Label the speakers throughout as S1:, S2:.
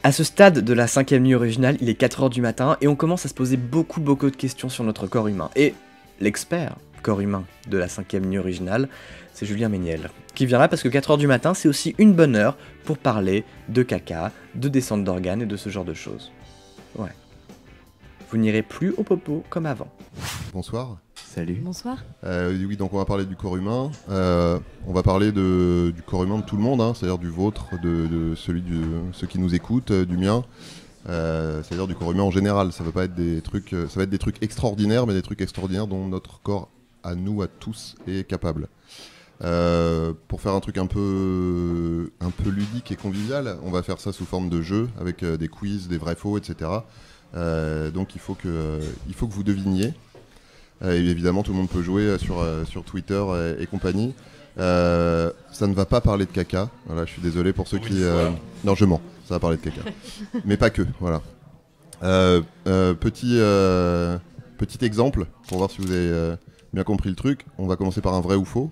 S1: À ce stade de la 5e nuit originale, il est 4h du matin et on commence à se poser beaucoup de questions sur notre corps humain. Et l'expert corps humain de la 5e nuit originale, c'est Julien Méniel, qui viendra parce que 4h du matin, c'est aussi une bonne heure pour parler de caca, de descente d'organes et de ce genre de choses. Ouais. Vous n'irez plus au popo comme avant.
S2: Bonsoir.
S1: Salut.
S3: Bonsoir.
S2: Oui, donc on va parler du corps humain. On va parler du corps humain de tout le monde, hein, c'est-à-dire du vôtre, de celui de ceux qui nous écoutent, du mien. C'est-à-dire du corps humain en général. Ça va pas être des trucs, ça va être des trucs extraordinaires, mais des trucs extraordinaires dont notre corps, à nous, à tous, est capable. Pour faire un truc un peu ludique et convivial, on va faire ça sous forme de jeu, avec des quiz, des vrais-faux, etc. Donc il faut que vous deviniez. Et évidemment, tout le monde peut jouer sur Twitter et compagnie. Ça ne va pas parler de caca. Voilà, je suis désolé pour ceux qui... Non, je mens. Ça va parler de caca. Mais pas que, voilà. Petit exemple, pour voir si vous avez bien compris le truc. On va commencer par un vrai ou faux.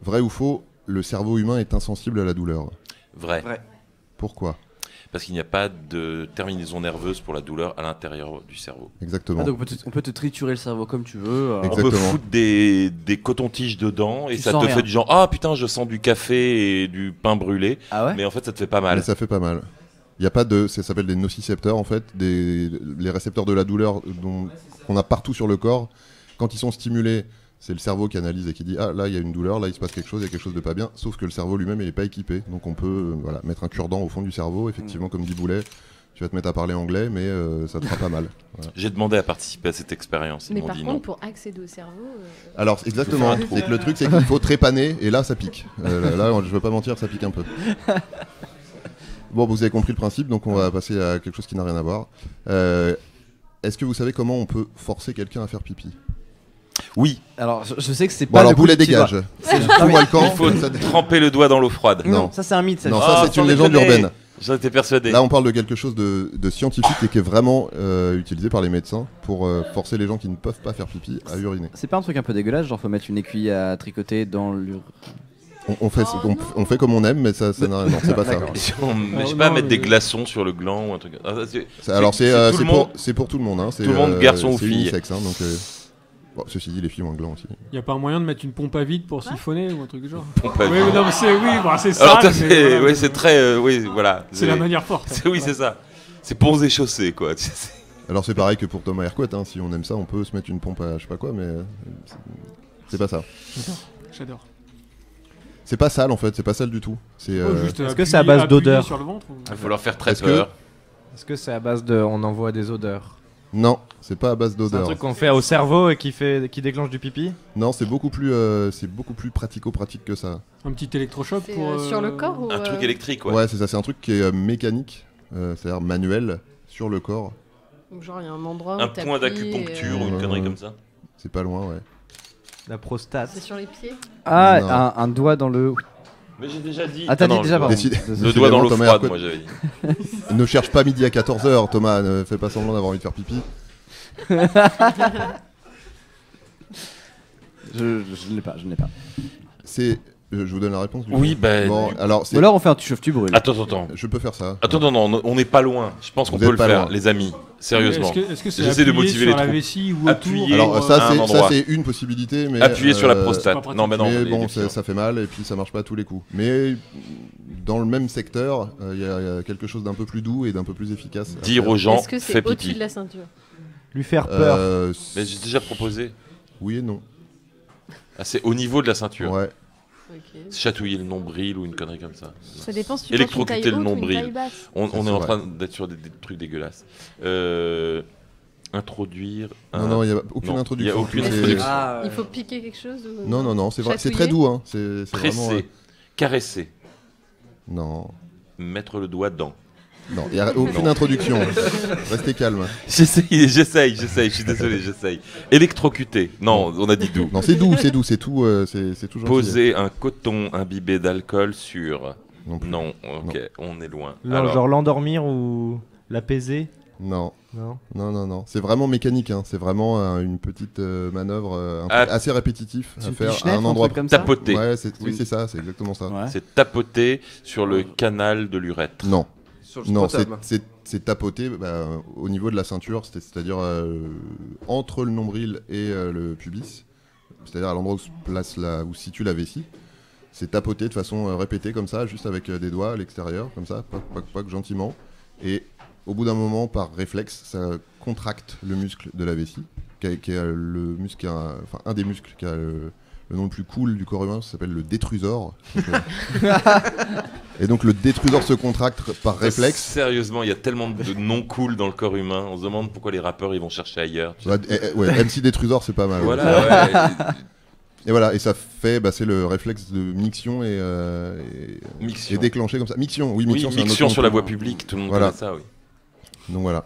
S2: Vrai ou faux, le cerveau humain est insensible à la douleur.
S4: Vrai.
S2: Pourquoi ?
S4: Parce qu'il n'y a pas de terminaison nerveuse pour la douleur à l'intérieur du cerveau.
S2: Exactement.
S1: Ah, donc on peut te triturer le cerveau comme tu veux.
S4: On peut foutre des cotons-tiges dedans et ça te fait du genre « Ah putain, je sens du café et du pain brûlé.
S1: Ah ouais »
S4: Mais en fait, ça te fait pas mal.
S2: Mais ça fait pas mal. Il y a pas de... Ça s'appelle des nocicepteurs, en fait. Les récepteurs de la douleur qu'on a partout sur le corps. Quand ils sont stimulés, c'est le cerveau qui analyse et qui dit « Ah, là, il y a une douleur, là, il se passe quelque chose, il y a quelque chose de pas bien. » Sauf que le cerveau lui-même, il n'est pas équipé. Donc on peut mettre un cure-dent au fond du cerveau. Effectivement, comme dit Boulet, tu vas te mettre à parler anglais, mais ça te fera pas mal. Voilà.
S4: J'ai demandé à participer à cette expérience.
S3: Mais par contre, pour accéder au cerveau...
S2: Alors, exactement. C'est que le truc, c'est qu'il faut trépaner, et là, ça pique. Là, je veux pas mentir, ça pique un peu. Bon, vous avez compris le principe, donc on va passer à quelque chose qui n'a rien à voir. Est-ce que vous savez comment on peut forcer quelqu'un à faire pipi ?
S4: Oui.
S1: Alors, je sais que c'est
S2: Bon,
S1: pas.
S2: alors
S1: le
S2: Boulet
S1: coup de
S2: dégage.
S4: Il faut tremper le doigt dans l'eau froide.
S1: Non, ça c'est un mythe.
S2: Non, ça c'est une légende urbaine.
S4: J'en étais persuadé.
S2: Là, on parle de quelque chose de scientifique et qui est vraiment utilisé par les médecins pour forcer les gens qui ne peuvent pas faire pipi à uriner.
S1: C'est pas un truc un peu dégueulasse, genre faut mettre une aiguille à tricoter dans l'urine.
S2: On fait comme on aime, mais ça n'a rien. Non, c'est pas ça.
S4: Mais je sais pas mettre des glaçons sur le gland ou un truc.
S2: Alors c'est pour tout le monde. Hein.
S4: Tout le monde, garçon ou fille.
S2: Unisexe, hein, donc, bon, ceci dit, les filles ont un gland aussi.
S5: Il n'y a pas un moyen de mettre une pompe à vide pour siphonner ou un truc du genre?
S4: Pompe à vide.
S5: Oui, non, mais c'est ça.
S4: Alors, voilà, c'est très. Oui, voilà.
S5: C'est la manière forte.
S4: Oui, c'est ça. C'est ponts et chaussées, quoi.
S2: Alors, c'est pareil que pour Thomas Hercouet. Hein. Si on aime ça, on peut se mettre une pompe à je sais pas quoi, mais c'est pas ça.
S5: J'adore.
S2: C'est pas sale en fait, c'est pas sale du tout.
S6: Est-ce que c'est à base d'odeur?
S4: Il faut leur faire très peur.
S6: Est-ce que c'est à base de. On envoie des odeurs?
S2: Non, c'est pas à base d'odeur.
S6: C'est un truc qu'on fait au cerveau et qui déclenche du pipi?
S2: Non, c'est beaucoup plus pratico-pratique que ça.
S5: Un petit électrochoc pour
S3: sur le corps ou
S4: un truc électrique, ouais.
S2: Ouais, c'est ça, c'est un truc qui est mécanique, c'est-à-dire manuel sur le corps.
S3: Donc genre il y a un endroit
S4: un point d'acupuncture ou une connerie comme ça.
S2: C'est pas loin, ouais.
S6: La prostate.
S3: C'est sur les pieds.
S1: Ah, un doigt dans le...
S4: Mais j'ai déjà dit...
S1: Ah, t'as dit déjà, pardon.
S4: Le doigt dans l'eau froide, moi j'avais dit.
S2: Ne cherche pas midi à 14h, Thomas, ne fais pas semblant d'avoir envie de faire pipi.
S1: Je ne l'ai pas.
S2: C'est... Je vous donne la réponse du coup.
S4: Oui, bah...
S2: Bon, alors,
S1: ou alors on fait un tu chauffes, tu brûles.
S4: Attends.
S2: Je peux faire ça.
S4: Attends, non, on n'est pas loin. Je pense qu'on peut le faire, les amis. Sérieusement.
S5: Est-ce que c'est
S4: j'essaie de motiver les
S5: sur la
S4: troupes.
S5: vessie ou
S4: appuyer
S5: autour,
S2: alors ça c'est une possibilité, mais
S4: appuyer sur la prostate. Non, mais non.
S2: Mais bon, ça fait mal et puis ça marche pas à tous les coups. Mais dans le même secteur, il y a quelque chose d'un peu plus doux et d'un peu plus efficace.
S4: Dire aux gens,
S3: est-ce que c'est au-dessus de la ceinture?
S6: Lui faire peur.
S4: Mais j'ai déjà proposé.
S2: Oui et non.
S4: Ah, c'est au niveau de la ceinture.
S2: Ouais.
S3: Okay.
S4: Chatouiller le nombril ou une connerie comme ça.
S3: Ça dépend si tu
S4: électrocuter le nombril. On est en
S2: vrai.
S4: train d'être sur des trucs dégueulasses. Introduire.
S2: Non, il n'y a aucune introduction.
S4: Il y a aucune introduction.
S3: Il faut piquer quelque chose ou...
S2: Non, c'est vrai, c'est très doux. Hein. C'est
S4: presser,
S2: vraiment,
S4: caresser.
S2: Non.
S4: Mettre le doigt dedans.
S2: Non, il n'y a aucune introduction. Restez calme.
S4: J'essaye, je suis désolé, j'essaye. Électrocuter. Non, on a dit doux.
S2: Non, c'est doux, c'est tout. C'est toujours.
S4: Poser un coton imbibé d'alcool sur.
S2: Non,
S4: ok, on est loin.
S6: Genre l'endormir ou l'apaiser?
S2: Non. C'est vraiment mécanique. Hein. C'est vraiment une petite manœuvre assez répétitive à faire à un endroit.
S1: Comme ça.
S4: Tapoter.
S2: Ouais, oui, c'est ça, c'est exactement ça.
S1: Ouais.
S4: C'est tapoter sur le canal de l'urètre.
S2: Non.
S7: Sur le
S2: Non,
S7: scrotum.
S2: c'est tapoter au niveau de la ceinture, c'est-à-dire entre le nombril et le pubis, c'est-à-dire à l'endroit où se place où se situe la vessie. C'est tapoter de façon répétée comme ça, juste avec des doigts à l'extérieur, comme ça, pac, gentiment. Et au bout d'un moment, par réflexe, ça contracte le muscle de la vessie, qui est le muscle, un des muscles qui a le nom le plus cool du corps humain, ça s'appelle le détrusor. Et donc le détrusor se contracte par réflexe.
S4: Sérieusement, il y a tellement de noms cool dans le corps humain. On se demande pourquoi les rappeurs ils vont chercher ailleurs.
S2: MC Détrusor, c'est pas mal.
S4: Voilà, ouais.
S2: Et voilà, et ça fait, c'est le réflexe de miction et déclenché comme ça. Miction, oui, miction,
S4: oui,
S2: c'est un
S4: miction
S2: autre
S4: sur
S2: nom.
S4: la voie publique, tout le monde
S2: Voilà.
S4: connaît ça, oui.
S2: Donc voilà.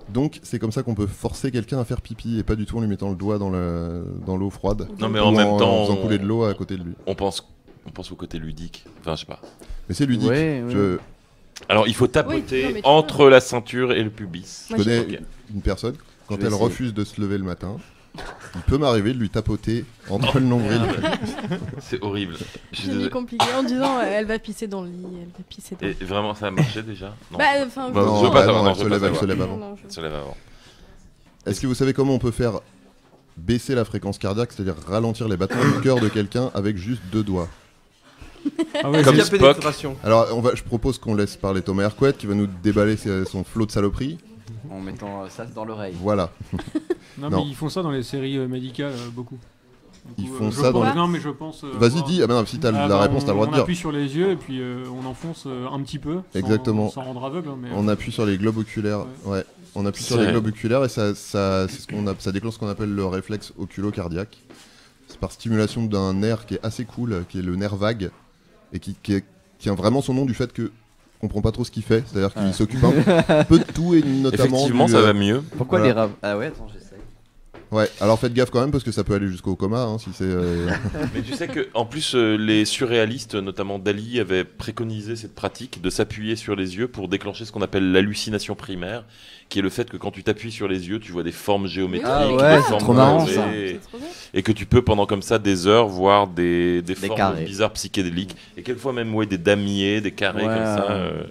S2: Donc c'est comme ça qu'on peut forcer quelqu'un à faire pipi et pas du tout en lui mettant le doigt dans l'eau froide.
S4: Non mais
S2: ou
S4: en même temps,
S2: en faisant couler de l'eau à côté de lui.
S4: On pense au côté ludique. Enfin, je sais pas.
S2: Mais c'est ludique.
S1: Ouais.
S4: Alors il faut tapoter
S3: Oui, non, mais tu
S4: entre la ceinture et le pubis.
S2: Je connais
S4: Ok.
S2: une personne, quand
S1: Je vais
S2: elle
S1: essayer.
S2: refuse de se lever le matin, il peut m'arriver de lui tapoter entre le nombril.
S4: C'est horrible. Je suis
S3: J'ai mis
S4: désolé.
S3: compliqué en disant elle va pisser dans le lit, elle va pisser dans le lit.
S4: Et vraiment, ça a marché déjà? Non.
S3: Bah, enfin,
S4: Bah,
S2: Non,
S4: je veux pas savoir,
S2: non,
S4: non,
S2: elle
S4: je
S2: se
S4: veux pas
S2: lève, elle
S4: savoir.
S2: se lève
S3: non,
S2: avant.
S3: non,
S4: Ça lève avant.
S2: Est-ce que vous savez comment on peut faire baisser la fréquence cardiaque, c'est-à-dire ralentir les battements du cœur de quelqu'un avec juste 2 doigts?
S5: Ah ouais,
S4: Comme
S7: Via
S4: Spock.
S7: pénétration.
S2: Alors je propose qu'on laisse parler Thomas Hercouet qui va nous déballer son flot de saloperies.
S1: En mettant ça dans l'oreille.
S2: Voilà.
S5: Non,
S2: Non.
S5: mais ils font ça dans les séries médicales beaucoup. Du
S2: Ils
S5: coup,
S2: font
S5: je
S2: ça dans
S5: pense-
S3: les-
S5: Non, mais je pense.
S2: Vas-y,
S5: voir-
S2: dis. Ah ben non, si t'as
S5: Ah,
S2: la
S5: bah,
S2: réponse, t'as le droit de
S5: On
S2: dire.
S5: appuie sur les yeux et puis on enfonce un petit peu. Sans-
S2: Exactement.
S5: Sans rendre aveugle. Hein, mais,
S2: On appuie sur les globes oculaires. Ouais. On appuie sur les globes oculaires et ça déclenche ce qu'on appelle le réflexe oculocardiaque. C'est par stimulation d'un nerf qui est assez cool, qui est le nerf vague et qui tient vraiment son nom du fait que on comprend pas trop ce qu'il fait, c'est-à-dire qu'il s'occupe un peu de tout et notamment
S4: Effectivement, ça va mieux.
S1: Pourquoi
S2: Voilà.
S1: les rats? Ah ouais, attends, j'essaye.
S2: Ouais, alors faites gaffe quand même parce que ça peut aller jusqu'au coma si c'est
S4: Mais tu sais que en plus les surréalistes, notamment Dali, avaient préconisé cette pratique de s'appuyer sur les yeux pour déclencher ce qu'on appelle l'hallucination primaire, qui est le fait que quand tu t'appuies sur les yeux, tu vois des formes géométriques,
S1: Ah ouais,
S4: des
S1: c'est
S4: formes
S1: trop marrant,
S4: colorées,
S1: ça.
S3: C'est trop bien.
S4: et que tu peux pendant comme ça des heures voir des formes
S1: carrés.
S4: bizarres psychédéliques, et quelquefois même des damiers, des carrés
S1: Ouais.
S4: comme ça,
S2: ouais.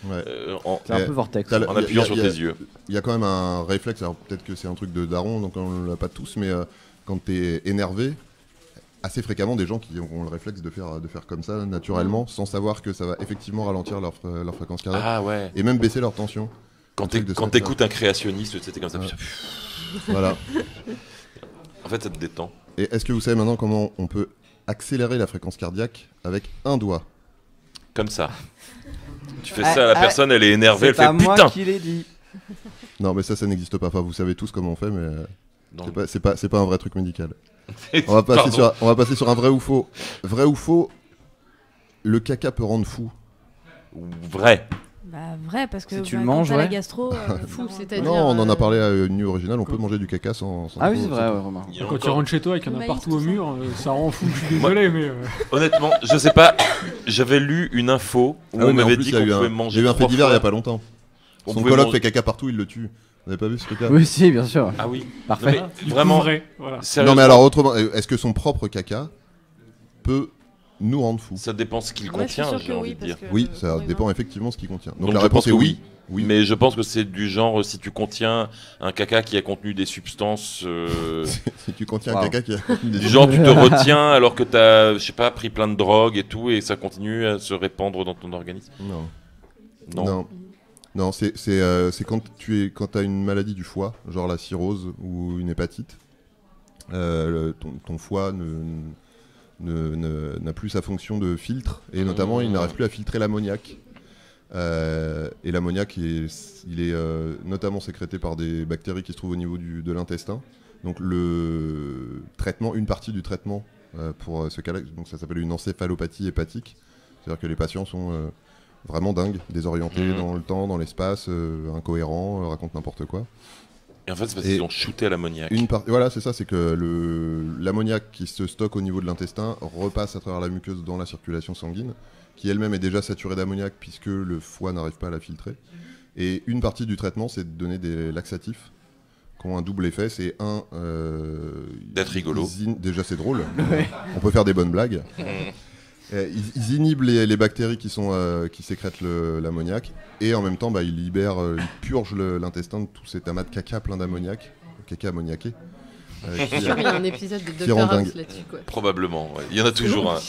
S1: C'est un
S2: Eh,
S1: peu vortex.
S2: t'as le-
S4: en appuyant sur tes yeux.
S2: Il y a quand même un réflexe, alors peut-être que c'est un truc de daron, donc on l'a pas tous, mais quand t'es énervé, assez fréquemment des gens qui ont le réflexe de faire comme ça naturellement, sans savoir que ça va effectivement ralentir leur fréquence cardiaque
S4: Ah ouais.
S2: et même baisser leur tension.
S4: Quand
S2: Un truc de
S4: quand
S2: ça,
S4: t'écoutes un créationniste, c'était comme ça.
S2: Ouais. Voilà.
S4: En fait, ça te détend.
S2: Et est-ce que vous savez maintenant comment on peut accélérer la fréquence cardiaque avec un doigt?
S4: Comme ça. Tu fais
S1: Ah,
S4: ça, la
S1: ah,
S4: personne, elle est énervée, elle
S1: C'est pas
S4: fait
S1: moi
S4: putain.
S1: qui l'ai dit.
S2: Non, mais ça n'existe pas. Enfin, vous savez tous comment on fait, mais
S4: Non.
S2: c'est pas un vrai truc médical. On va passer sur un vrai ou faux. Vrai ou faux, le caca peut rendre fou.
S4: Vrai.
S3: Bah, vrai, parce que
S1: Si tu le
S3: quand
S1: manges,
S3: t'as la
S1: ouais.
S3: gastro, fou, c'est-à-dire.
S2: Non, on en a parlé à une nuit originale, on peut manger du caca sans.
S1: Ah oui,
S2: sans-
S1: c'est vrai, ouais, Romain.
S4: Il y a
S5: Quand tu
S4: encore-
S5: rentres chez toi et qu'il y en a
S3: Le
S5: partout
S3: maïs,
S5: au
S3: tout
S5: mur, ça rend fou. Je suis désolé, mais.
S4: Honnêtement, je sais pas. J'avais lu une info où
S2: Ah oui,
S4: on
S2: mais en
S4: m'avait
S2: plus,
S4: dit
S2: il y a
S4: qu'on
S2: eu
S4: pouvait
S2: un
S4: manger.
S2: j'ai eu un fait
S4: 3
S2: divers il y a
S4: fois.
S2: pas longtemps.
S4: On
S2: Son
S4: pouvait
S2: coloc
S4: manger-
S2: fait caca partout, il le tue. Vous avez pas vu ce truc-là?
S1: Oui, si, bien sûr.
S4: Ah oui.
S1: Parfait.
S4: Non, mais
S5: Du
S4: vraiment.
S5: coup, vrai. Voilà.
S2: Non,
S4: Sérieusement,
S2: mais alors autrement, est-ce que son propre caca peut nous rendre fous?
S4: ça dépend ce qu'il
S3: Moi, je suis
S4: contient,
S3: sûre
S4: j'ai
S3: que
S4: envie
S3: oui,
S4: de dire.
S3: parce que
S2: Oui,
S3: le
S2: ça
S3: corps
S2: dépend
S3: humain-
S2: effectivement ce qui contient. Donc
S4: Donc
S2: la
S4: je
S2: réponse
S4: pense
S2: est
S4: que
S2: oui. Oui.
S4: Mais je pense que c'est du genre si tu contiens un caca qui a contenu des substances.
S2: Si tu contiens
S1: Wow.
S2: un caca qui a contenu des
S4: Du genre tu te retiens alors que t'as, je sais pas, pris plein de drogue et tout et ça continue à se répandre dans ton organisme.
S2: Non.
S4: Non.
S2: Non. Non, c'est quand t'as une maladie du foie, genre la cirrhose ou une hépatite, ton foie n'a plus sa fonction de filtre et notamment il n'arrive plus à filtrer l'ammoniac. Et l'ammoniac, il est notamment sécrété par des bactéries qui se trouvent au niveau de l'intestin. Donc le traitement, une partie du traitement pour ce cas-là, donc ça s'appelle une encéphalopathie hépatique. C'est-à-dire que les patients sont vraiment dingues, désorientés dans le temps, dans l'espace, incohérents, racontent n'importe quoi.
S4: Et en fait c'est parce
S2: Et
S4: qu'ils ont shooté à l'ammoniac.
S2: Voilà, c'est ça, c'est que l'ammoniac qui se stocke au niveau de l'intestin repasse à travers la muqueuse dans la circulation sanguine, qui elle-même est déjà saturée d'ammoniac puisque le foie n'arrive pas à la filtrer. Et une partie du traitement, c'est de donner des laxatifs qui ont un double effet. C'est
S4: D'être rigolo.
S2: Déjà, c'est drôle. On peut faire des bonnes blagues. Ils inhibent les bactéries qui sécrètent l'ammoniac et en même temps ils purgent l'intestin de tous ces amas de caca plein d'ammoniac, caca ammoniaqué.
S3: Je suis sûr qu'il y a un épisode de
S2: rend
S3: Dr House
S2: dingue.
S3: là-dessus, quoi.
S4: Probablement, ouais. Il y en a toujours un.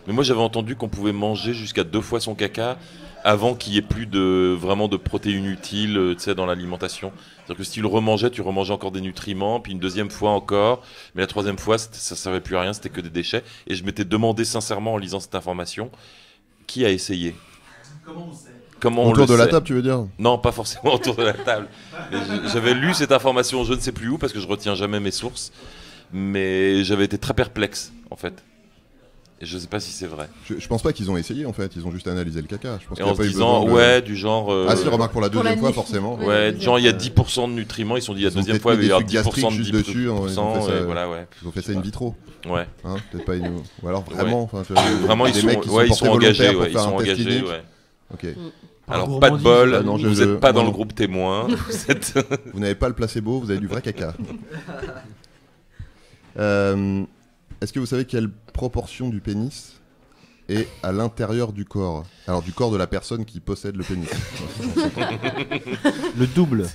S4: Mais moi j'avais entendu qu'on pouvait manger jusqu'à 2 fois son caca avant qu'il n'y ait plus vraiment de protéines utiles dans l'alimentation. C'est-à-dire que si tu le remangeais, tu remangeais encore des nutriments, puis une deuxième fois encore, mais la troisième fois ça ne servait plus à rien, c'était que des déchets. Et je m'étais demandé sincèrement en lisant cette information, qui a essayé ? Comment on
S2: Autour
S4: le
S2: de la
S4: sait
S2: table, tu veux dire ?
S4: Non, pas forcément autour de la table. Mais j'avais lu cette information, je ne sais plus où, parce que je retiens jamais mes sources, mais j'avais été très perplexe en fait. Et je sais pas si c'est vrai.
S2: Je pense pas qu'ils ont essayé en fait, ils ont juste analysé le caca. Je pense
S4: Et
S2: qu'il y a
S4: en se
S2: pas eu
S4: disant,
S2: besoin de-
S4: ouais, du genre.
S2: Ah si, remarque pour la
S3: Pour la
S2: deuxième fois
S3: nuit.
S2: forcément.
S3: Ouais.
S4: Ouais,
S3: deuxième
S4: genre il y a
S3: fois.
S4: 10% de nutriments, ils se sont dit la
S2: Ils ont
S4: deuxième
S2: peut-être
S4: fois
S2: mis
S4: il va y
S2: des
S4: avoir
S2: trucs
S4: 10% de
S2: gastriques juste dessus, ils ont
S4: 10%,
S2: fait ça.
S4: et voilà, ouais.
S2: Ils ont fait ça in vitro,
S4: Ouais.
S2: hein, peut-être pas une... Ou alors vraiment, enfin, tu vois,
S4: Vraiment, ils
S2: des
S4: sont,
S2: mecs qui
S4: ouais, ils
S2: portés
S4: sont engagés,
S2: volontaires pour
S4: ouais, ils
S2: faire
S4: sont
S2: un test
S4: engagés,
S2: clinique.
S4: ouais.
S2: Ok.
S4: Alors, pas de
S5: gourmandise.
S4: bol,
S2: Ah non,
S4: vous n'êtes pas dans
S2: non,
S4: le
S2: non.
S4: groupe témoin. Vous êtes...
S2: Vous n'avez pas le placebo, vous avez du vrai caca. Est-ce que vous savez quelle proportion du pénis est à l'intérieur du corps ? Alors du corps de la personne qui possède le pénis.
S6: Le double.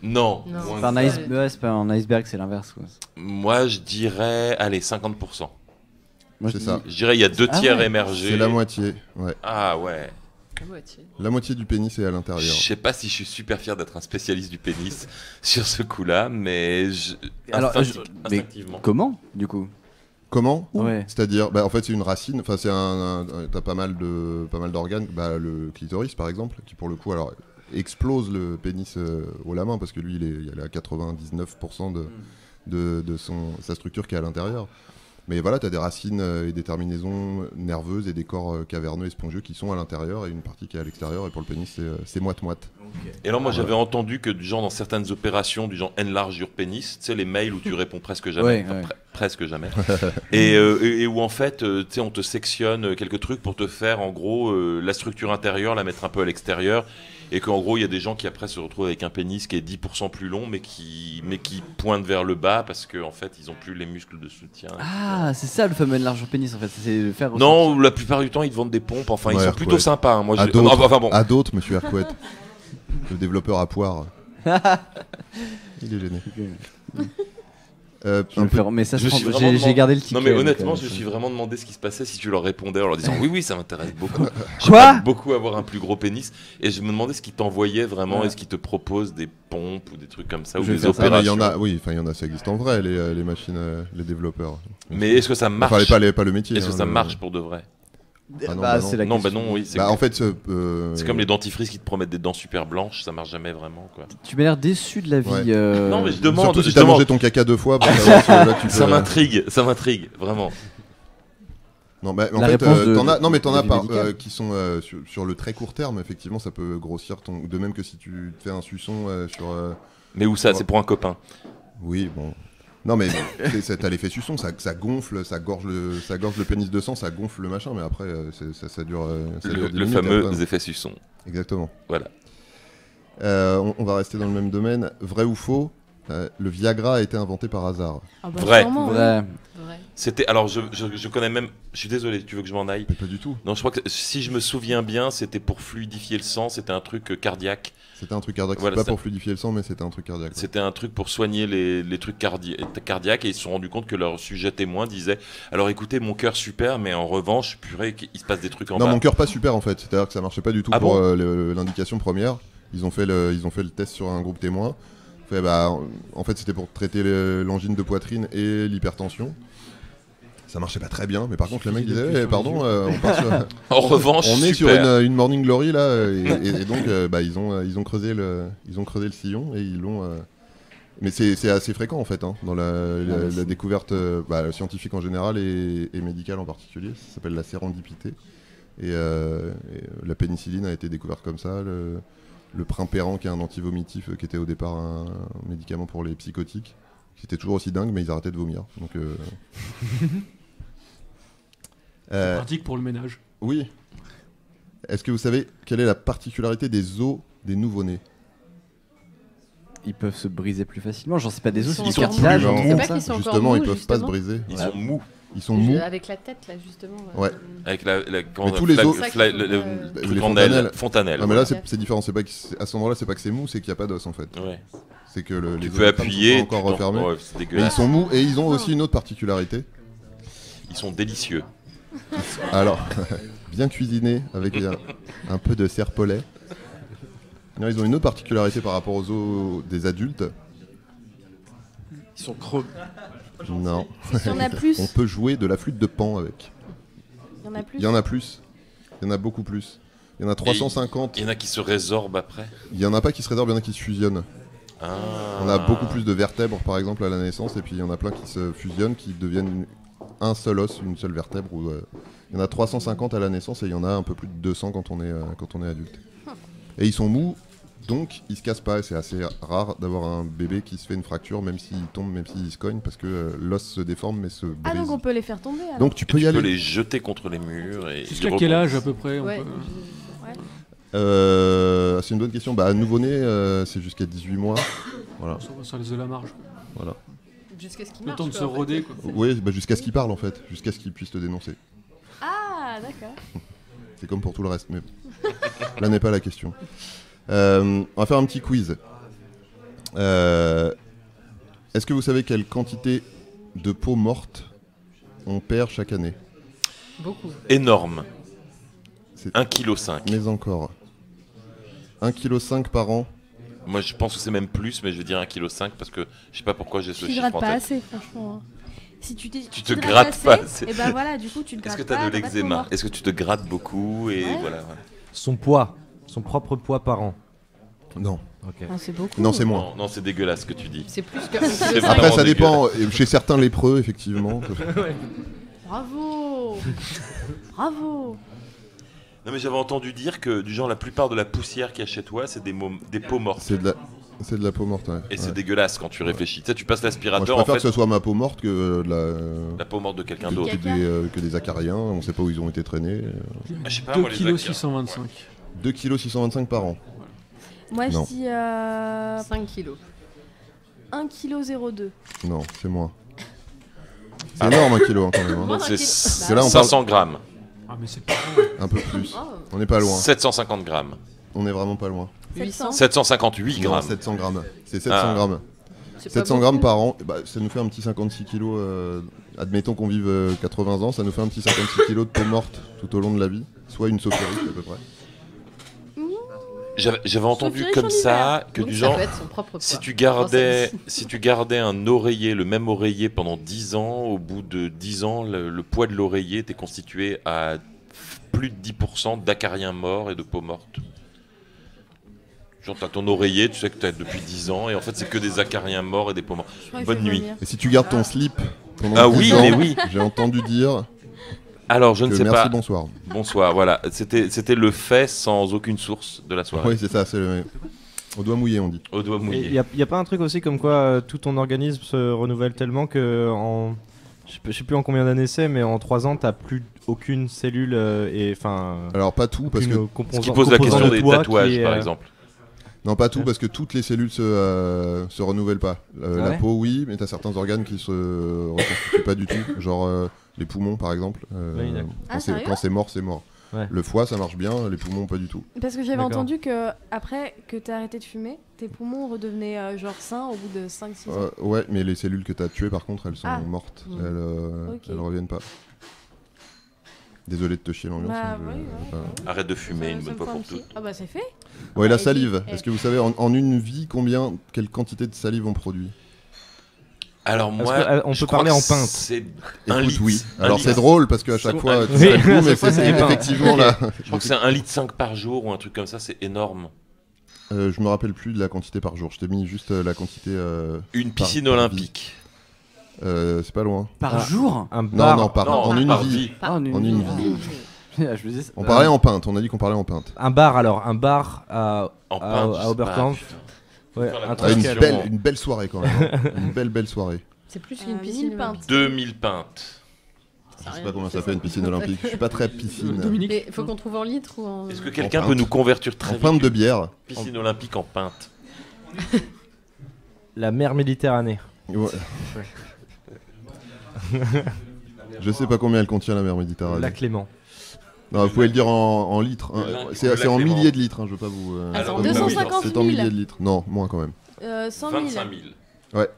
S4: Non.
S3: Non.
S4: moins
S7: C'est pas un
S4: que ça.
S7: ouais, c'est pas un iceberg, c'est l'inverse. Quoi.
S4: Moi, je dirais, allez, 50%.
S7: Moi,
S2: C'est
S7: je
S2: ça.
S7: dis-
S4: Je dirais, il y a 2
S7: Ah
S4: tiers
S7: ouais.
S4: émergés.
S2: C'est la moitié, ouais.
S4: Ah ouais.
S3: La moitié.
S2: La moitié du pénis est à
S4: Je
S2: l'intérieur.
S4: sais pas si je suis super fier d'être un spécialiste du pénis sur ce coup-là, mais
S7: Alors, mais
S4: instinctivement.
S7: Comment, du coup
S2: Comment ?
S7: Ouais.
S2: C'est-à-dire, en fait, c'est une racine. Enfin, t'as pas mal d'organes. Le clitoris, par exemple, qui pour le coup, alors, explose le pénis au la main parce que lui, il est à 99% de sa structure qui est à l'intérieur. Mais voilà, t'as des racines et des terminaisons nerveuses et des corps caverneux et spongieux qui sont à l'intérieur et une partie qui est à l'extérieur. Et pour le pénis, c'est moite-moite.
S4: Et alors moi j'avais entendu que du genre dans certaines opérations du genre enlarge your pénis, tu sais les mails où tu réponds presque jamais,
S7: Ouais,
S4: enfin,
S7: ouais.
S4: presque jamais, et où en fait tu sais on te sectionne quelques trucs pour te faire en gros la structure intérieure, la mettre un peu à l'extérieur, et qu'en gros il y a des gens qui après se retrouvent avec un pénis qui est 10% plus long mais qui pointe vers le bas parce qu'en fait ils ont plus les muscles de soutien.
S7: Ah, c'est ça le fameux large pénis en fait. C'est de faire.
S4: Non, la plupart du temps ils te vendent des pompes, enfin ils
S2: Ouais,
S4: sont plutôt
S2: Hercouet.
S4: sympas. Hein. Moi,
S2: À
S4: j'ai-
S2: d'autres,
S4: enfin bon.
S2: à d'autres, monsieur Hercouet. Le développeur à poire. Il est gêné.
S7: Je vais
S2: Un
S7: le
S2: peu-
S7: faire, mais ça,
S4: Je me suis vraiment
S7: j'ai
S4: demandé-
S7: gardé le ticket.
S4: Non mais
S7: donc,
S4: honnêtement, je me suis vraiment demandé ce qui se passait si tu leur répondais en leur disant oui ça m'intéresse beaucoup.
S7: Quoi
S4: J'aimerais beaucoup avoir un plus gros pénis, et je me demandais ce qu'ils t'envoyaient vraiment,
S7: Ouais.
S4: est-ce qu'ils te proposent des pompes ou des trucs comme ça ou
S7: Je vais
S4: des
S7: faire ça.
S2: Ah, mais il y
S4: opérations.
S2: en a, oui, enfin il y en a, ça existe en vrai, les machines, les développeurs.
S4: Mais est-ce que ça marche?
S2: Enfin, pas le métier.
S4: Est-ce que
S2: hein,
S4: ça
S2: le-
S4: marche pour de vrai?
S2: Ah non,
S7: Bah,
S2: bah non.
S7: c'est la
S4: Non,
S7: question.
S4: bah non, oui. C'est
S2: Bah, en fait,
S4: c'est comme les dentifrices qui te promettent des dents super blanches, ça marche jamais vraiment quoi.
S7: Tu m'as l'air déçu de la vie.
S2: Ouais.
S4: Non mais je demande,
S2: surtout si
S4: je
S2: t'as
S4: demande.
S2: mangé ton caca 2 fois, pour savoir si là, tu peux...
S4: Ça m'intrigue, vraiment.
S2: Non, mais en
S7: La
S2: fait,
S7: réponse de-
S2: t'en as, non, mais t'en
S7: de
S2: as
S7: vie
S2: pas,
S7: médicale.
S2: qui sont sur le très court terme. Effectivement, ça peut grossir ton. De même que si tu te fais un suçon sur.
S4: Mais où ça?
S2: Ouais.
S4: C'est pour un copain.
S2: Oui, bon. Non, mais t'as l'effet suçon, ça gonfle, ça gorge le pénis de sang, ça gonfle le machin, mais après, ça dure. Ça dure 10
S4: Le
S2: minutes, et
S4: fameux
S2: après-
S4: effet suçon.
S2: Exactement.
S4: Voilà.
S2: On va rester dans le même domaine. Vrai ou faux, le Viagra a été inventé par hasard.
S3: Ah bah,
S4: Vrai.
S3: sûrement, oui.
S7: Vrai.
S3: Vrai.
S4: C'était alors je connais même. Je suis désolé. Tu veux que je m'en aille?
S2: Mais pas du tout.
S4: Non, je crois que si je me souviens bien, c'était pour fluidifier le sang. C'était un truc cardiaque.
S2: C'était un truc cardiaque.
S4: Voilà,
S2: c'est pas
S4: c'est-
S2: pour fluidifier le sang, mais c'était un truc cardiaque.
S4: C'était un truc pour soigner les trucs cardiaques, et ils se sont rendus compte que leur sujet témoin disait alors écoutez, mon cœur super, mais en revanche, purée, il se passe des trucs en
S2: Non,
S4: bas.
S2: mon cœur pas super en fait. C'est-à-dire que ça marchait pas du tout
S4: Ah
S2: pour
S4: bon
S2: l'indication première. Ils ont fait le test sur un groupe témoin. En fait, c'était pour traiter l'angine de poitrine et l'hypertension. Ça marchait pas très bien, mais par contre, le mec disait
S5: Sur les
S2: pardon, on part sur,
S4: En revanche,
S2: on est sur
S4: super.
S2: une Morning Glory là, et donc ils ont creusé le sillon et ils l'ont. Mais c'est assez fréquent en fait, hein, dans la découverte scientifique en général et médicale en particulier. Ça s'appelle la sérendipité. Et la pénicilline a été découverte comme ça. Le primpéran, qui est un antivomitif, qui était au départ un médicament pour les psychotiques, qui était toujours aussi dingue, mais ils arrêtaient de vomir. Donc,
S5: C'est pratique pour le ménage.
S2: oui. Est-ce que vous savez quelle est la particularité des os des nouveau-nés?
S7: Ils peuvent se briser plus facilement. J'en sais pas des os,
S3: Ils
S7: c'est
S3: sont
S7: du
S3: encore
S7: cartilage.
S2: mous.
S7: un truc
S3: C'est
S7: comme
S3: pas
S7: ça.
S3: qu'ils sont encore
S2: Justement,
S3: mous,
S2: ils peuvent pas se
S3: justement.
S2: briser.
S4: Ils
S7: Ouais.
S4: sont mous.
S2: Ils sont mous.
S3: Avec la tête, là, justement.
S2: Ouais.
S4: Avec
S2: Mais tous les autres-
S4: les
S2: fontanelles.
S4: fontanelles.
S2: Non mais là
S3: Ok.
S2: c'est différent, c'est pas à ce moment-là c'est pas que c'est mou, c'est qu'il n'y a pas d'os en fait.
S4: Ouais.
S2: C'est que les
S4: Tu
S2: os
S4: peux
S2: de crâne
S4: appuyer.
S2: sont pas encore refermés.
S4: Ouais, c'est
S2: Mais ils
S4: dégueulasse.
S2: sont mous et ils ont aussi une autre particularité.
S4: Ils sont délicieux.
S2: Alors, bien cuisinés avec un peu de serpolet. Non, ils ont une autre particularité par rapport aux os des adultes.
S7: Ils sont creux.
S2: Non,
S8: Il y en a plus.
S2: on peut jouer de la flûte de Pan avec.
S8: Il y en a plus.
S2: Il y en a plus. Il y en a beaucoup plus. Il y en a 350.
S4: Il y en a qui se résorbent après.
S2: Il y en a pas qui se résorbent, il y en a qui se fusionnent.
S4: Ah.
S2: On a beaucoup plus de vertèbres par exemple à la naissance et puis il y en a plein qui se fusionnent, qui deviennent un seul os, une seule vertèbre. Il y en a 350 à la naissance et il y en a un peu plus de 200 quand on est adulte. Et ils sont mous, donc ils se cassent pas. Et c'est assez rare d'avoir un bébé qui se fait une fracture, même s'il tombe, même s'il se cogne, parce que l'os se déforme mais se brise.
S8: Ah, donc on peut les faire tomber alors.
S2: Donc tu peux y
S4: Tu peux
S2: aller.
S4: les jeter contre les murs et
S5: Jusqu'à
S4: ils
S5: quel âge
S4: rebondissent.
S5: à peu près
S3: Ouais.
S2: C'est une bonne question. Bah, nouveau-né, c'est jusqu'à 18 mois. Voilà.
S5: Ça laisse de la marge.
S2: Voilà.
S3: Jusqu'à ce qu'il
S5: Le
S3: marche.
S5: temps de
S3: quoi,
S5: se
S3: en fait.
S5: roder, quoi.
S2: Oui, bah, jusqu'à ce qu'il parle en fait, jusqu'à ce qu'il puisse te dénoncer.
S8: Ah, d'accord.
S2: C'est comme pour tout le reste, mais là n'est pas la question. On va faire un petit quiz. Est-ce que vous savez quelle quantité de peau morte on perd chaque année?
S3: Beaucoup.
S4: Énorme.
S2: C'est-
S4: 1,5 kg.
S2: Mais encore. 1,5 kg par an.
S4: Moi je pense que c'est même plus, mais je vais dire 1,5 kg parce que je sais pas pourquoi j'ai ce
S8: Tu te
S4: chiffre
S8: grattes
S4: en
S8: pas
S4: tête.
S8: assez, franchement. Si tu,
S4: Tu te grattes pas assez.
S8: Et ben voilà, du coup, tu te
S4: Est-ce
S8: grattes
S4: que
S8: pas.
S4: t'as de
S8: t'as pas peau
S4: l'eczéma?
S8: morte.
S4: Est-ce que tu te grattes beaucoup et
S8: Ouais.
S4: voilà.
S6: Son poids, son propre poids par an.
S2: Non.
S6: Ok.
S8: Ah, c'est beaucoup.
S2: Non, c'est moins.
S4: Non, non, c'est dégueulasse ce que tu dis.
S3: C'est plus que.
S4: C'est
S2: Après,
S4: vraiment
S2: ça dépend.
S4: dégueulasse.
S2: Chez certains lépreux, effectivement.
S8: Bravo. Bravo.
S4: Non mais j'avais entendu dire que du genre la plupart de la poussière qu'il y a chez toi c'est des peaux mortes.
S2: C'est de la peau morte, ouais.
S4: Et c'est
S2: Ouais.
S4: dégueulasse quand tu réfléchis. Tu sais, tu passes
S2: Moi, je
S4: l'aspirateur
S2: préfère
S4: en
S2: que
S4: fait
S2: ce soit ma peau morte que
S4: la peau morte de quelqu'un
S2: que,
S4: d'autre.
S2: que des acariens. On sait pas où ils ont été traînés.
S4: Ah, je sais pas
S5: 2
S4: moi les
S5: kg
S4: acariens.
S5: 625.
S2: 2,625 kg par an.
S8: Moi,
S2: Non.
S8: je dis
S3: 5 kilos.
S8: 1,02 kg.
S2: Non, c'est moins. C'est énorme 1 kilo hein, quand même. hein.
S3: Moins
S4: Donc
S3: d'un
S4: c'est
S3: kilo.
S2: Parce que là, on parle
S4: 500 grammes,
S5: Ah, mais c'est pas
S2: un peu plus.
S3: Oh.
S2: On n'est pas loin.
S4: 750 grammes,
S2: On est vraiment pas loin.
S3: 800.
S4: 758
S2: Non,
S4: grammes.
S2: 700 grammes. C'est 700
S4: Ah.
S2: grammes.
S3: C'est pas
S2: 700 grammes
S3: beaucoup.
S2: par an, bah, ça nous fait un petit 56 kilos. Admettons qu'on vive 80 ans, ça nous fait un petit 56 kilos de peau morte tout au long de la vie. Soit une sophorie à peu près.
S4: J'avais entendu
S8: Sophie
S4: comme
S8: Riche en
S4: ça que
S3: Donc
S4: du
S3: ça
S4: genre
S3: peut être son propre poids.
S4: si tu gardais un oreiller, le même oreiller pendant 10 ans, au bout de 10 ans, le poids de l'oreiller était constitué à plus de 10% d'acariens morts et de peau morte. Genre t'as ton oreiller, tu sais que t'as depuis 10 ans et en fait c'est que des acariens morts et des peaux mortes.
S8: Je crois que
S4: Bonne
S8: je vais
S4: nuit.
S8: vomir.
S2: Et si tu gardes ton slip pendant
S4: Ah
S2: 10
S4: oui,
S2: ans,
S4: mais oui.
S2: j'ai entendu dire
S4: Alors je ne
S2: que
S4: sais
S2: merci,
S4: pas.
S2: bonsoir.
S4: Bonsoir, voilà. C'était le fait sans aucune source de la soirée.
S2: Oui, c'est ça, c'est au doigt mouillé, on dit.
S4: Au doigt
S6: Il
S4: mouillé.
S6: y a pas un truc aussi comme quoi tout ton organisme se renouvelle tellement que en je sais plus en combien d'années c'est, mais en 3 ans t'as plus aucune cellule et enfin
S2: Alors, pas tout, parce que.
S4: Ce qui pose la question des tatouages par exemple.
S2: Non, pas tout, parce que toutes les cellules se renouvellent pas.
S6: Ah
S2: La
S6: ouais
S2: peau, oui, mais t'as certains organes qui se reconstituent pas du tout. Genre les poumons, par exemple.
S6: Oui, d'accord.
S8: Ah, sérieux
S2: quand c'est mort, c'est mort.
S6: Ouais.
S2: Le foie, ça marche bien, les poumons, pas du tout.
S8: Parce que j'avais
S6: D'accord.
S8: entendu que après que t'as arrêté de fumer, tes poumons redevenaient genre sains au bout de 5-6 ans.
S2: Ouais, mais les cellules que t'as tuées, par contre, elles sont
S8: Ah.
S2: mortes.
S3: Mm.
S8: Ok.
S2: Elles reviennent pas. Désolé de te chier l'ambiance.
S8: Bah,
S2: hein, je-
S8: oui,
S2: je-
S8: ouais.
S4: Arrête de fumer
S8: Ça-
S4: une
S8: ça
S4: bonne
S8: me
S4: fois
S8: fait un
S4: pour
S8: petit-
S4: toutes.
S8: Ah bah c'est fait.
S2: Ouais, la
S8: et
S2: salive.
S8: puis,
S2: Est-ce que vous savez en une vie quelle quantité de salive on produit?
S4: Alors
S6: Est-ce
S4: moi,
S6: que, on
S4: je
S6: peut
S4: crois
S6: parler
S4: que
S6: en pinte
S4: c'est un
S2: Écoute,
S4: litre.
S2: oui.
S4: Un
S2: Alors
S4: litre.
S2: c'est drôle parce qu'à chaque fois, tu
S6: Oui,
S2: fais le coup,
S6: à
S2: mais
S6: chaque fois,
S2: c'est
S6: c'est énorme.
S2: effectivement là.
S4: Je crois que c'est 1,5 litre par jour ou un truc comme ça, c'est énorme.
S2: Je me rappelle plus de la quantité par jour. Je t'ai mis juste la quantité.
S4: Une
S2: Par-
S4: piscine
S2: par
S4: olympique.
S2: C'est pas loin.
S7: Par
S6: Ah.
S7: jour
S6: un
S2: Non,
S6: bar
S2: non, en une
S4: par
S2: vie.
S7: Ah, en une
S2: En une
S7: vie.
S2: vie.
S7: Je me disais,
S2: On parlait en pinte. On a dit qu'on parlait en pinte.
S6: un bar alors un bar à
S4: En
S6: à-
S4: pinte,
S6: à
S4: je sais
S6: Oberkampf.
S4: pas,
S6: Ouais,
S4: Faire la
S6: un
S2: Ah,
S6: truc
S4: conversion.
S2: une belle soirée quand même. hein. Une belle soirée.
S3: C'est plus
S8: Ah,
S3: qu'une piscine
S8: 1000 pintes.
S3: olympique.
S4: 2000 pintes.
S2: Je sais pas combien ça fait une piscine olympique. Je suis pas très piscine.
S5: Dominique.
S3: Mais faut qu'on trouve en litres ou en.
S4: Est-ce que quelqu'un
S2: pinte.
S4: peut nous convertir très
S2: En
S4: vite
S2: pinte de bière.
S4: piscine olympique en pinte?
S6: la mer Méditerranée.
S2: Ouais. Je sais pas combien elle contient la mer Méditerranée.
S6: La Clément.
S2: Non, vous pouvez le dire en litres. hein.
S4: Le
S2: C'est
S4: lac
S2: c'est en
S4: Clément.
S2: milliers de litres, hein, je veux pas vous.
S3: Alors,
S2: pas vous-
S8: 250
S2: C'est en
S8: 000.
S2: milliers de litres. Non, moins quand même.
S8: 100 000.
S4: 25 000.
S2: Ouais.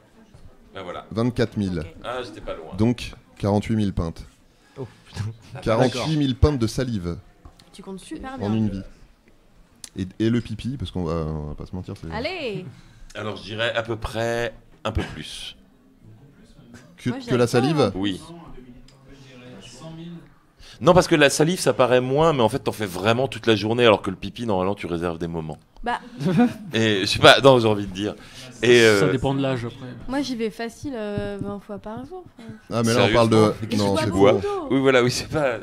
S4: Ben voilà.
S2: 24 000.
S8: Ok.
S4: Ah, j'étais pas loin.
S2: Donc 48 000 pintes.
S6: Oh, putain.
S2: 48 000 pintes de salive
S8: Tu comptes super
S2: en
S8: bien.
S2: une vie. Et le pipi, parce qu'on va pas se mentir, c'est
S8: Allez.
S4: Alors, je dirais à peu près un peu plus.
S2: que,
S8: Moi, je
S2: que la
S8: dirais
S2: salive.
S8: pas,
S4: Oui. Non, parce que la salive, ça paraît moins, mais en fait, t'en fais vraiment toute la journée, alors que le pipi, normalement, tu réserves des moments.
S8: Bah,
S4: Et je sais pas, non, j'ai envie de dire. Et
S5: Ça dépend de l'âge après.
S8: moi j'y vais facile 20 fois par jour. Enfin,
S2: Ah, mais là on parle de.
S4: Sérieusement
S2: Non,
S8: je
S2: c'est
S8: bois
S2: faux.
S8: beaucoup d'eau.
S4: oui, voilà, oui, c'est pas.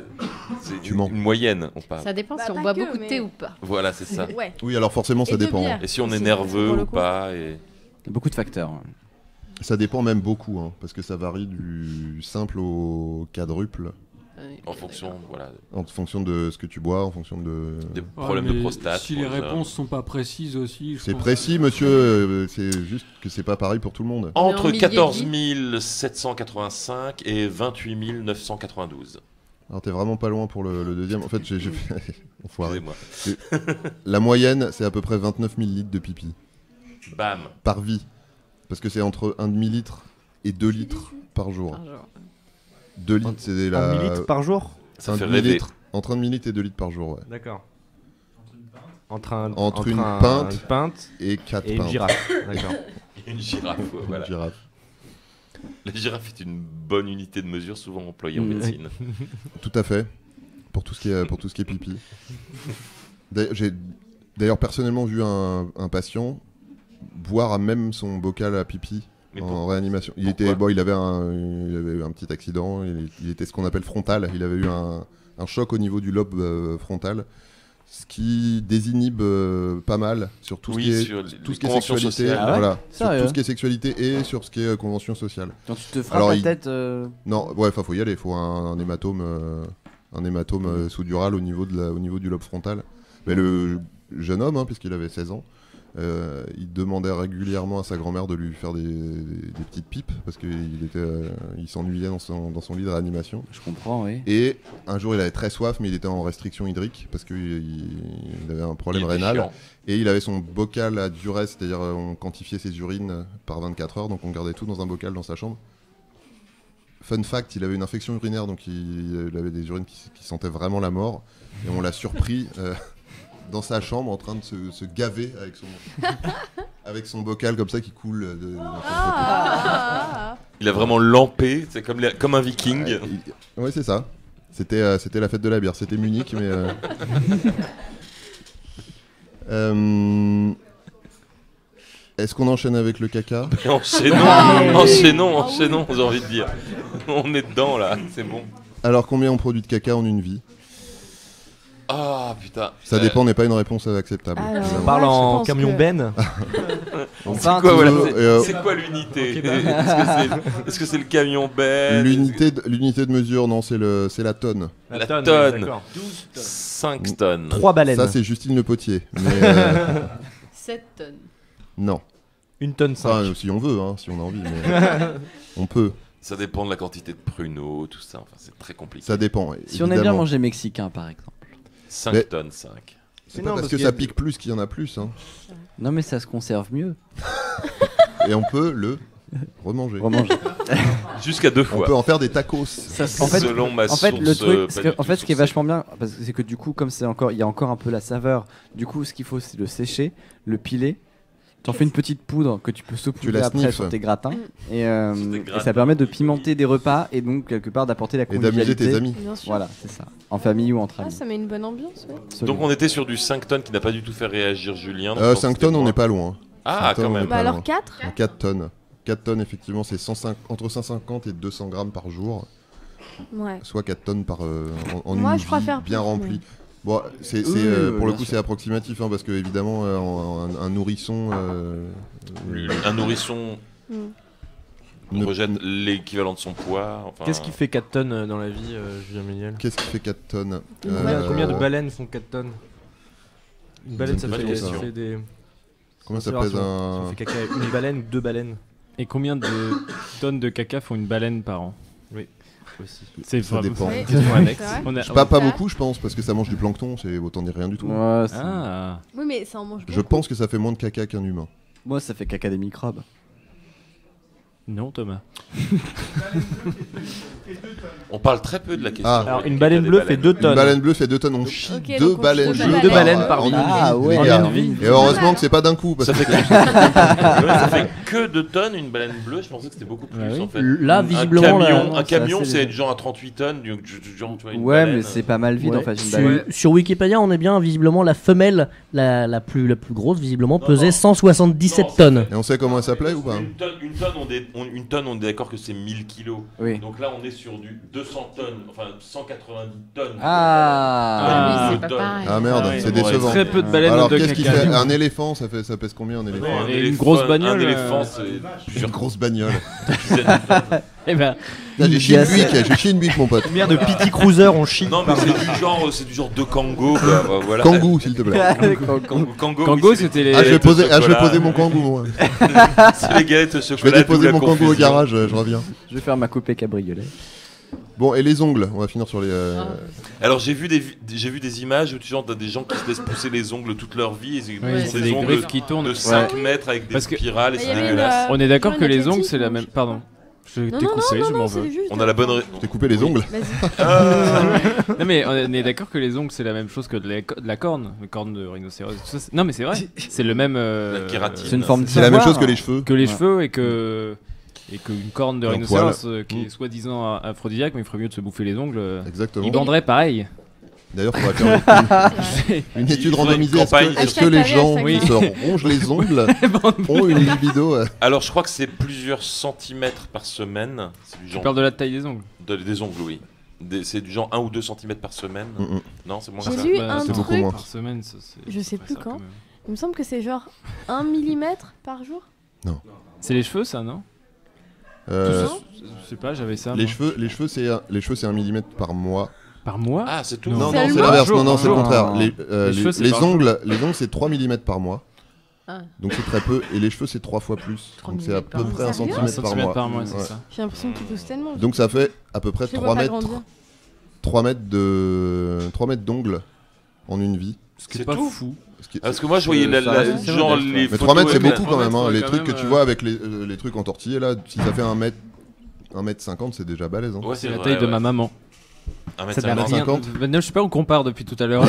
S4: C'est
S2: Tu mens.
S4: une moyenne, on parle.
S3: Ça dépend
S8: Bah,
S3: si on
S8: pas
S3: boit
S8: que,
S3: beaucoup de
S8: mais-
S3: thé ou pas.
S4: Voilà, c'est ça.
S8: Ouais.
S2: Oui, alors forcément ça
S8: Et de
S2: dépend.
S8: bière.
S4: Et si on est
S8: C'est-
S4: nerveux
S8: pour le
S4: ou
S8: coup.
S4: pas. Et...
S7: Beaucoup de facteurs.
S2: Ça dépend même beaucoup, hein, parce que ça varie du simple au quadruple,
S4: En fonction, voilà,
S2: en fonction de ce que tu bois, en fonction de.
S4: des
S5: Ouais,
S4: problèmes de
S5: mais
S4: prostate.
S5: Si
S4: pour
S5: les
S4: les hommes.
S5: réponses sont pas précises aussi. je
S2: C'est
S5: pense.
S2: précis, monsieur, c'est juste que c'est pas pareil pour tout le monde.
S3: On est en
S4: Entre
S3: milliers de
S4: 14 785 et 28 992.
S2: Alors t'es vraiment pas loin pour le deuxième. En fait, j'ai fait. Enfoiré.
S4: Excusez-moi.
S2: La moyenne, c'est à peu près 29 000 litres de pipi
S4: Bam.
S2: par vie. Parce que c'est entre 1 demi-litre et 2 litres par jour. 2 litres, c'est la.
S6: 1 millilitre par jour.
S4: Ça
S2: un
S4: fait rêver.
S2: demi-litre. Entre 1 demi-litre et 2 litres par jour, ouais.
S6: D'accord. Entre
S2: Une
S6: une pinte
S2: Et 4
S6: et une
S2: pintes.
S6: girafe. D'accord.
S4: Une girafe, ouais,
S2: Une
S4: voilà.
S2: girafe.
S4: La girafe est une bonne unité de mesure, souvent employée en
S7: Oui.
S4: médecine.
S2: Tout à fait. Pour tout ce qui est pipi. J'ai d'ailleurs personnellement vu un patient boire à même son bocal à pipi
S4: Mais
S2: en réanimation. Il
S4: pourquoi
S2: avait eu un petit accident. Il était ce qu'on appelle frontal. Il avait eu un choc au niveau du lobe frontal, ce qui désinhibe pas mal sur tout
S4: Oui,
S2: ce qui est
S4: sur
S2: tout ce qui est
S4: conventions
S2: sexualité.
S4: sociales.
S7: Ah ouais
S2: Voilà, sur
S7: Sérieux
S2: tout ce qui est sexualité et sur ce qui est convention sociale.
S7: Quand tu te frappes
S2: Alors,
S7: la
S2: il-
S7: tête.
S2: Non, ouais, enfin faut y aller. Il faut un hématome, sous-dural au niveau du lobe frontal. Mais le jeune homme, hein, puisqu'il avait 16 ans, il demandait régulièrement à sa grand-mère de lui faire des petites pipes parce il s'ennuyait dans son lit de réanimation.
S7: Je comprends, oui.
S2: Et un jour, il avait très soif, mais il était en restriction hydrique parce qu'il avait un problème
S4: Il était
S2: rénal.
S4: chiant.
S2: Et il avait son bocal à durée, c'est-à-dire on quantifiait ses urines par 24 heures, donc on gardait tout dans un bocal dans sa chambre. Fun fact, il avait une infection urinaire, donc il avait des urines qui sentaient vraiment la mort. Et on l'a surpris dans sa chambre en train de se gaver avec son bocal comme ça qui coule dans son côté.
S8: Ah.
S4: Il a vraiment lampé, c'est comme un viking.
S2: Ouais, c'est ça. C'était la fête de la bière. C'était Munich, mais. Est-ce qu'on enchaîne avec le caca?
S4: Enchaînons, j'ai envie de dire. On est dedans là, c'est bon.
S2: Alors, combien on produit de caca en une vie?
S4: Ah putain.
S2: Ça dépend, n'est pas une réponse acceptable.
S8: Alors,
S2: évidemment.
S6: On parle
S8: moi, je
S6: en
S8: pense
S6: camion
S8: que-
S6: Ben.
S7: Enfin,
S4: Quoi, voilà,
S2: Euh,
S4: c'est quoi l'unité?
S5: Ok, bah.
S4: Est-ce que c'est le camion Ben?
S2: L'unité de mesure, non, c'est la tonne.
S4: La
S6: tonne,
S4: tonne.
S6: d'accord.
S4: 5 tonnes.
S6: 3 baleines.
S2: Ça, c'est Justine Le Potier. Mais
S3: 7 tonnes.
S2: non.
S6: 1 tonne 5.
S2: Enfin, si on veut, hein, si on a envie. Mais on peut.
S4: Ça dépend de la quantité de pruneaux, tout ça. Enfin, c'est très compliqué.
S2: Ça dépend.
S7: si on aime bien
S2: évidemment.
S7: manger mexicain, par exemple.
S4: 5
S2: Mais-
S4: tonnes, 5.
S2: C'est
S6: Mais
S2: pas
S6: non,
S2: parce
S6: parce
S2: que
S6: qu'il y
S2: ça
S6: a-
S2: pique plus qu'il y en a plus. Hein.
S7: Non, mais ça se conserve mieux.
S2: Et on peut le remanger.
S7: Remanger.
S4: Jusqu'à 2
S2: On
S4: fois.
S2: peut en faire des tacos.
S7: En fait,
S4: Selon ma
S7: En fait,
S4: source,
S7: le truc,
S4: pas du tout
S7: ce qui est
S4: sourcée.
S7: vachement bien, parce que c'est que du coup, comme il y a encore un peu la saveur, du coup, ce qu'il faut, c'est le sécher, le piler. T'en fais une petite poudre que tu peux saupoudrer
S2: la
S7: après
S2: sniffes.
S7: sur tes gratins, et,
S4: Sur tes
S7: et
S4: gratins.
S7: ça permet de pimenter des repas et donc quelque part d'apporter la
S2: Et d'amuser
S7: convivialité.
S2: tes amis.
S8: Bien sûr.
S7: Voilà, c'est ça. En famille ou entre
S8: Ah,
S7: amis.
S8: ça met une bonne ambiance, ouais.
S7: Absolument.
S4: Donc on était sur du 5 tonnes qui n'a pas du tout fait réagir Julien. donc je pense
S2: 5
S4: que
S2: tonnes,
S4: c'était
S2: on
S4: moins.
S2: n'est pas loin.
S4: Ah,
S2: 5 tonnes,
S4: quand
S2: on est
S4: même.
S8: Bah
S2: pas
S8: alors
S2: loin.
S8: 4
S2: 4 tonnes. 4 tonnes, effectivement, c'est entre 150 et 200 grammes par jour.
S8: Ouais.
S2: Soit 4 tonnes en
S8: Moi,
S2: une
S8: je préfère
S2: vie bien
S8: plus,
S2: remplie. Bon, c'est,
S7: Oui,
S2: pour le
S7: bien
S2: coup,
S7: sûr.
S2: c'est approximatif, hein, parce que évidemment, un nourrisson
S4: Un nourrisson
S2: ne-
S4: rejette l'équivalent de son poids. Enfin,
S6: Qu'est-ce qui fait 4 tonnes dans la vie, Julien Méniel?
S2: Qu'est-ce qui fait 4 tonnes
S6: Combien de baleines font 4 tonnes? Une baleine, ça
S2: bonne
S6: fait,
S2: question.
S6: ça fait des.
S2: Combien ça
S6: Savoir
S2: pèse
S6: si on
S2: un...
S6: fait caca une baleine ou 2 baleines?
S5: Et combien de tonnes de caca font une baleine par an?
S6: C'est
S2: Ça dépend.
S8: Oui,
S6: question annexe.
S8: c'est vrai.
S6: On a-
S2: Pas
S8: Ouais.
S2: beaucoup, je pense, parce que ça mange du plancton, c'est autant dire rien du tout.
S7: Ouais,
S6: Ah.
S8: Oui, mais ça en mange beaucoup.
S2: Je pense que ça fait moins de caca qu'un humain.
S7: Moi, ça fait caca des microbes.
S6: Non, Thomas.
S4: On parle très peu de la question.
S2: Ah.
S6: Alors, une baleine bleue fait 2
S2: Une
S6: tonnes.
S2: baleine bleue fait 2 tonnes, on chie
S8: Ok,
S2: 2
S8: donc on
S2: baleines
S8: chie
S2: bleues
S8: deux baleines
S6: par
S2: en
S6: vie.
S2: une
S7: Ah
S2: vie,
S7: ouais.
S2: les gars.
S6: En une vie.
S2: Et heureusement que c'est pas d'un coup, parce
S4: Ça
S2: que
S4: fait, ça fait que 2 tonnes une baleine bleue, je pensais que c'était beaucoup plus
S6: Ouais, oui.
S4: en fait.
S5: Là, visiblement,
S4: un
S7: c'est
S4: camion
S7: assez
S4: c'est
S7: léger.
S4: genre à 38 tonnes, genre, tu vois, une
S7: Ouais,
S4: baleine.
S7: mais c'est pas mal vide
S5: Ouais.
S7: en fait, une
S5: Sur,
S7: baleine.
S5: sur Wikipédia, on est bien, visiblement, la femelle, la plus grosse, visiblement,
S4: Non,
S5: pesait
S4: non.
S5: 177
S4: Non,
S5: tonnes.
S2: Et on sait comment elle s'appelait ou pas?
S4: Une tonne, on est d'accord que c'est 1000 kilos.
S7: Oui.
S4: Donc là, on est sur du 200 tonnes, enfin 190 tonnes.
S7: Ah.
S3: Oui,
S4: Ah.
S3: c'est pas pareil.
S2: Ah merde,
S6: Ah oui,
S2: c'est
S4: bon,
S2: décevant.
S6: Très peu de baleines
S2: Alors
S6: de
S2: qu'est-ce qu'il
S6: caca.
S2: fait? Un éléphant, ça pèse combien un éléphant?
S4: Non, un
S6: Et une
S4: éléphant-
S6: grosse bagnole,
S4: Un éléphant,
S6: euh,
S4: c'est
S2: Une
S4: plusieurs
S2: grosse bagnole.
S4: dizaines de tonnes.
S6: Eh ben,
S2: Là, j'ai chié une buick, j'ai chié une buick, mon pote.
S6: combien de PT Cruiser on chie
S4: Non, mais c'est du genre de Kangoo, quoi. Bah, voilà.
S2: Kangoo, s'il te plaît.
S4: Kangoo,
S6: Kango,
S4: oui,
S6: c'était les.
S2: Ah, je vais poser
S4: chocolat.
S2: mon Kangoo, moi.
S4: C'est les galettes au
S2: Je vais
S4: chocolat.
S2: déposer
S4: d'où la
S2: mon Kangoo au
S4: confusion.
S2: garage, je reviens.
S7: Je vais faire ma coupée cabriolet.
S2: Bon, et les ongles, on va finir sur les.
S4: Alors j'ai vu des images où t'as des gens qui se laissent pousser les ongles toute leur vie et ils
S6: Ouais,
S4: ont
S6: c'est
S4: des
S6: des
S4: ongles
S6: griffes qui tournent.
S4: de 5 mètres avec des
S6: Parce que-
S4: spirales et
S8: Bah,
S4: c'est
S8: y avait
S4: dégueulasse.
S6: On est d'accord
S8: Une
S6: que les
S8: athlétique,
S6: ongles, c'est la
S8: non,
S6: même.
S8: je-
S6: Pardon. Je
S8: Non,
S6: t'ai
S8: non,
S6: conseillé,
S8: non,
S6: je m'en
S8: non,
S6: veux.
S8: c'est juste.
S4: On a la bonne
S2: Je t'ai coupé les ongles.
S8: Vas-y.
S6: Non, mais on est d'accord que les ongles, c'est la même chose que de la corne. La corne de rhinocéros. Tout ça, non, mais c'est vrai. C'est le même.
S4: La kératine.
S7: C'est une forme de
S2: C'est la même
S7: savoir.
S2: chose que les cheveux.
S6: Que les
S7: Ouais.
S6: cheveux et qu'une corne de
S2: Un
S6: rhinocéros
S2: poil.
S6: qui est soi-disant aphrodisiaque, mais il ferait mieux de se bouffer les ongles.
S2: Exactement.
S6: Il banderait pareil.
S2: D'ailleurs, faudrait faire une étude
S4: Il faudrait une
S2: randomisée. Est-ce
S4: campagne.
S2: que les gens
S8: Oui.
S2: qui se rongent les ongles ont une libido
S4: Alors je crois que c'est plusieurs centimètres par semaine. C'est du
S6: Tu
S4: genre
S6: parles de la taille des ongles.
S4: des ongles, oui. C'est du genre 1 ou 2 centimètres par semaine. Non, c'est moins que
S8: J'ai
S4: ça.
S8: lu
S6: Bah,
S8: un
S2: c'est beaucoup
S8: truc,
S2: moins.
S6: Par semaine, ça, c'est.
S8: Je sais
S6: ça
S8: plus
S6: ferait ça,
S8: quand.
S6: même.
S8: il me semble que c'est genre 1 mm par jour.
S6: C'est les cheveux, ça, non
S2: Euh,
S6: Je sais pas, j'avais ça.
S2: Les
S6: moi.
S2: cheveux, c'est 1 millimètre par mois.
S6: Par mois
S4: Ah, c'est tout.
S6: Non.
S2: Non,
S8: C'est
S2: non, c'est
S8: le
S2: l'inverse.
S6: jour,
S2: Non, non,
S6: par
S2: c'est le
S6: jour.
S2: contraire.
S6: Les cheveux, c'est
S2: Les
S6: par jour.
S2: ongles, c'est 3 mm par mois.
S3: Ah.
S2: Donc c'est très peu. Et les cheveux, c'est 3 fois plus.
S3: 3
S2: Donc c'est à
S3: millimètres
S2: peu
S3: par
S2: près
S3: mois.
S2: 1
S8: Sérieux
S6: Un
S2: centimètre par
S6: centimètre
S2: mois.
S6: par mois, c'est
S2: Ouais.
S6: ça.
S8: J'ai l'impression que tu pousses tellement.
S2: Donc ça fait à peu près
S8: Je les
S2: 3
S8: vois pas
S2: mètres.
S8: grandir.
S2: 3 mètres d'ongles en une vie.
S4: C'est
S6: pas
S4: tout.
S6: fou.
S2: Ce qui-
S4: Parce que moi je voyais
S7: Ça reste
S4: genre
S7: modeste,
S4: les
S2: Mais
S4: photos
S2: 3 mètres, c'est
S4: avec la-
S2: beaucoup quand même.
S6: 3
S2: Hein.
S6: mètres,
S2: Les
S6: quand
S2: trucs que
S6: même,
S2: tu vois avec les trucs entortillés là, si ça fait 1m50, c'est déjà balèze. Hein.
S4: Ouais,
S6: C'est la
S4: vrai,
S6: taille de
S4: ouais.
S6: ma maman.
S4: Un mètre
S6: Ça n'a
S4: cinquante.
S6: rien.
S2: 50.
S6: Maintenant, je sais pas où on compare depuis tout à l'heure.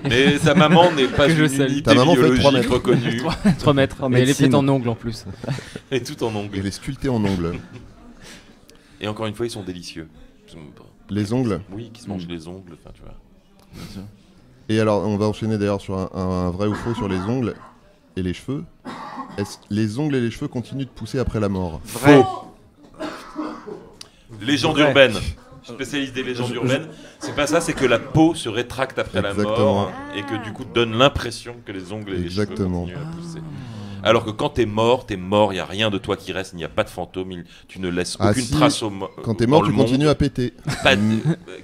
S4: Mais sa maman n'est pas
S6: Que je
S4: une
S6: salue.
S4: unité
S2: Ta maman fait 3
S4: biologique
S2: mètres.
S4: reconnue.
S6: 3 mètres.
S7: En
S6: Mais elle est
S7: médecine.
S6: faite en ongles en plus.
S4: Et tout en ongles.
S2: Elle est sculptée en ongles.
S4: Et encore une fois, ils sont délicieux.
S2: Les ongles.
S4: Oui, qui se mangent les ongles, enfin tu vois.
S2: Et alors, on va enchaîner d'ailleurs sur un vrai ou faux sur les ongles et les cheveux. Les ongles et les cheveux continuent de pousser après la mort?
S7: Vrai.
S4: Légende
S6: Vrai.
S4: urbaine. Spécialiste des légendes urbaines. C'est pas ça, c'est que la peau se rétracte après la
S2: Exactement.
S4: mort et que du coup donne l'impression que les ongles et les cheveux
S2: Exactement.
S4: continuent à pousser. Alors que quand t'es mort, il n'y a rien de toi qui reste, il n'y a pas de fantôme, tu ne laisses
S2: Ah
S4: aucune
S2: si,
S4: trace
S2: Quand t'es mort,
S4: dans
S2: tu
S4: le monde.
S2: continues à péter.
S4: Pas,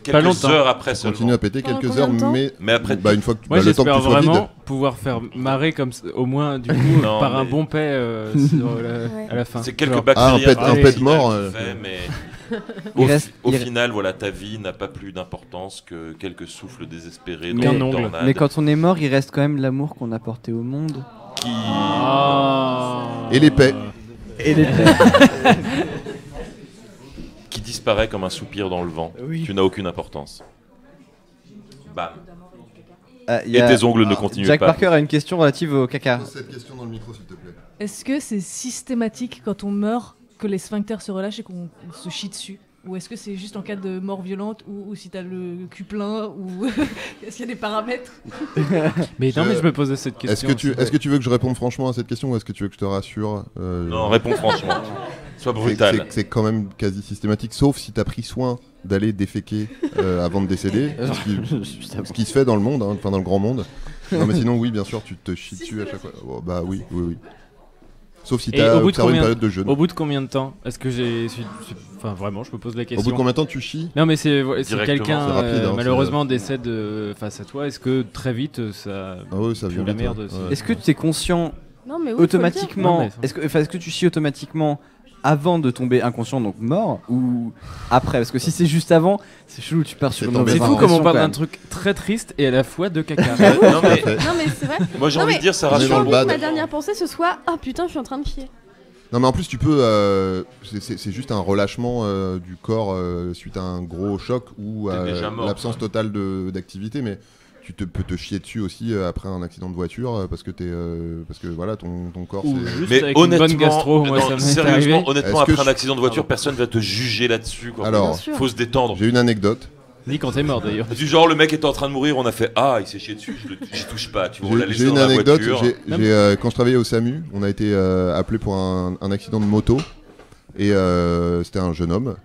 S4: quelques
S6: longtemps.
S4: heures après
S2: Tu continues
S4: seulement.
S2: à péter
S8: Pendant
S2: quelques
S8: combien
S2: heures,
S8: de temps
S2: mais
S4: après-
S2: une fois que
S6: Moi,
S2: le temps que
S6: j'espère
S2: tu sois
S6: vraiment
S2: vide.
S6: pouvoir faire marrer comme ça, au moins du coup
S4: Non,
S6: par un
S4: mais-
S6: bon paix à la fin.
S4: C'est quelques
S6: Genre,
S2: Ah, un
S4: bactéries.
S2: pet- un pet mort,
S4: Mais
S7: Il
S4: au,
S7: reste-
S4: au
S7: il-
S4: final, voilà, ta vie n'a pas plus d'importance que quelques souffles désespérés
S6: Mais
S4: dans
S6: un
S4: une
S6: ongle.
S4: tornade
S7: Mais quand on est mort, il reste quand même l'amour qu'on a porté au monde.
S4: qui...
S6: Ah.
S2: Et les paix.
S7: Et les
S4: qui disparaît comme un soupir dans le vent.
S7: Oui.
S4: Tu n'as aucune importance. Bam.
S7: Il
S4: Et tes ongles ne continuent
S7: Jack
S4: pas.
S7: Parker a une question relative au caca.
S2: Pose cette question dans le micro, s'il te plaît.
S9: Est-ce que c'est systématique quand on meurt que les sphincters se relâchent et qu'on se chie dessus? Ou est-ce que c'est juste en cas de mort violente ou si t'as le cul plein ou est-ce qu'il y a des paramètres?
S6: Mais non,
S2: Je-
S6: mais je me posais cette question.
S2: Est-ce que tu veux que je réponde franchement à cette question ou est-ce que tu veux que je te rassure
S4: Non, réponds franchement. Sois
S2: C'est-
S4: brutal.
S2: C'est quand même quasi systématique, sauf si t'as pris soin d'aller déféquer avant de décéder, ce qui se fait dans le monde, hein, enfin dans le grand monde. Non mais sinon oui, bien sûr, tu te chies dessus à chaque fois. Oh, bah oui. Sauf si
S6: Et
S2: t'as
S6: au bout de
S2: observé une
S6: combien-
S2: période de jeûne.
S6: Au bout de combien de temps? Est-ce que enfin vraiment, je me pose la
S2: Au
S6: question.
S2: bout de combien de temps tu chies?
S6: Non mais c'est
S4: Directement.
S6: quelqu'un
S2: C'est rapide, hein,
S6: malheureusement décède face à toi. Est-ce que très vite ça
S2: Ah oui, ça
S6: pue
S2: vient
S6: la
S2: vite,
S6: merde
S2: ouais.
S6: aussi.
S2: Ouais.
S7: Est-ce que tu es conscient
S8: Non, mais oui, faut le dire.
S7: automatiquement
S6: Non, mais-
S7: est-ce que tu chies automatiquement avant de tomber inconscient, donc mort, ou après? Parce que si c'est juste avant, c'est chelou, tu pars sur une mauvaise
S10: C'est fou comme on
S7: impression,
S10: parle
S7: quand
S10: d'un
S7: même.
S10: truc très triste et à la fois de caca.
S4: Non, mais
S8: Non, mais c'est vrai.
S4: moi j'ai
S8: Non,
S4: envie
S8: mais
S4: de dire, ça
S2: on est
S8: J'ai
S2: dans
S4: rassure.
S2: le
S8: envie que
S2: bad.
S8: ma dernière pensée ce soit oh putain, je suis en train de fier.
S2: Non mais en plus tu peux, c'est juste un relâchement du corps suite à un gros choc ou à
S4: T'es déjà mort,
S2: l'absence totale d'activité, mais tu peux te chier dessus aussi après un accident de voiture parce que voilà ton corps
S10: Ou
S2: c'est...
S10: juste
S4: Mais
S10: avec une bonne
S4: honnêtement,
S10: gastro, moi
S4: non,
S10: ça m'est
S4: sérieusement,
S10: arrivé.
S4: honnêtement,
S2: Est-ce que
S4: après un
S2: je-
S4: accident de voiture, personne va te juger là-dessus. Quoi.
S2: Alors,
S8: Bien sûr.
S4: Faut se détendre.
S2: j'ai une anecdote.
S10: Ni quand t'es mort d'ailleurs.
S4: Du genre, le mec était en train de mourir, on a fait ah, il s'est chié dessus, j'y touche pas. Tu vois, on l'a laissé
S2: J'ai
S4: dans
S2: une
S4: la
S2: anecdote.
S4: voiture.
S2: Quand je travaillais au SAMU, on a été appelé pour un accident de moto. Et c'était un jeune homme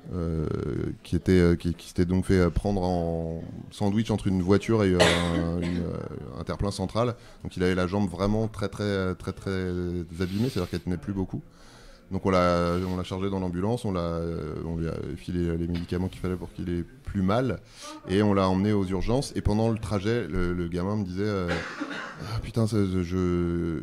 S2: qui s'était donc fait prendre en sandwich entre une voiture et un terre-plein central. Donc il avait la jambe vraiment très abîmée, c'est-à-dire qu'elle tenait plus beaucoup. Donc on l'a chargé dans l'ambulance, on lui a filé les médicaments qu'il fallait pour qu'il ait plus mal, et on l'a emmené aux urgences. Et pendant le trajet, le gamin me disait ah, putain, je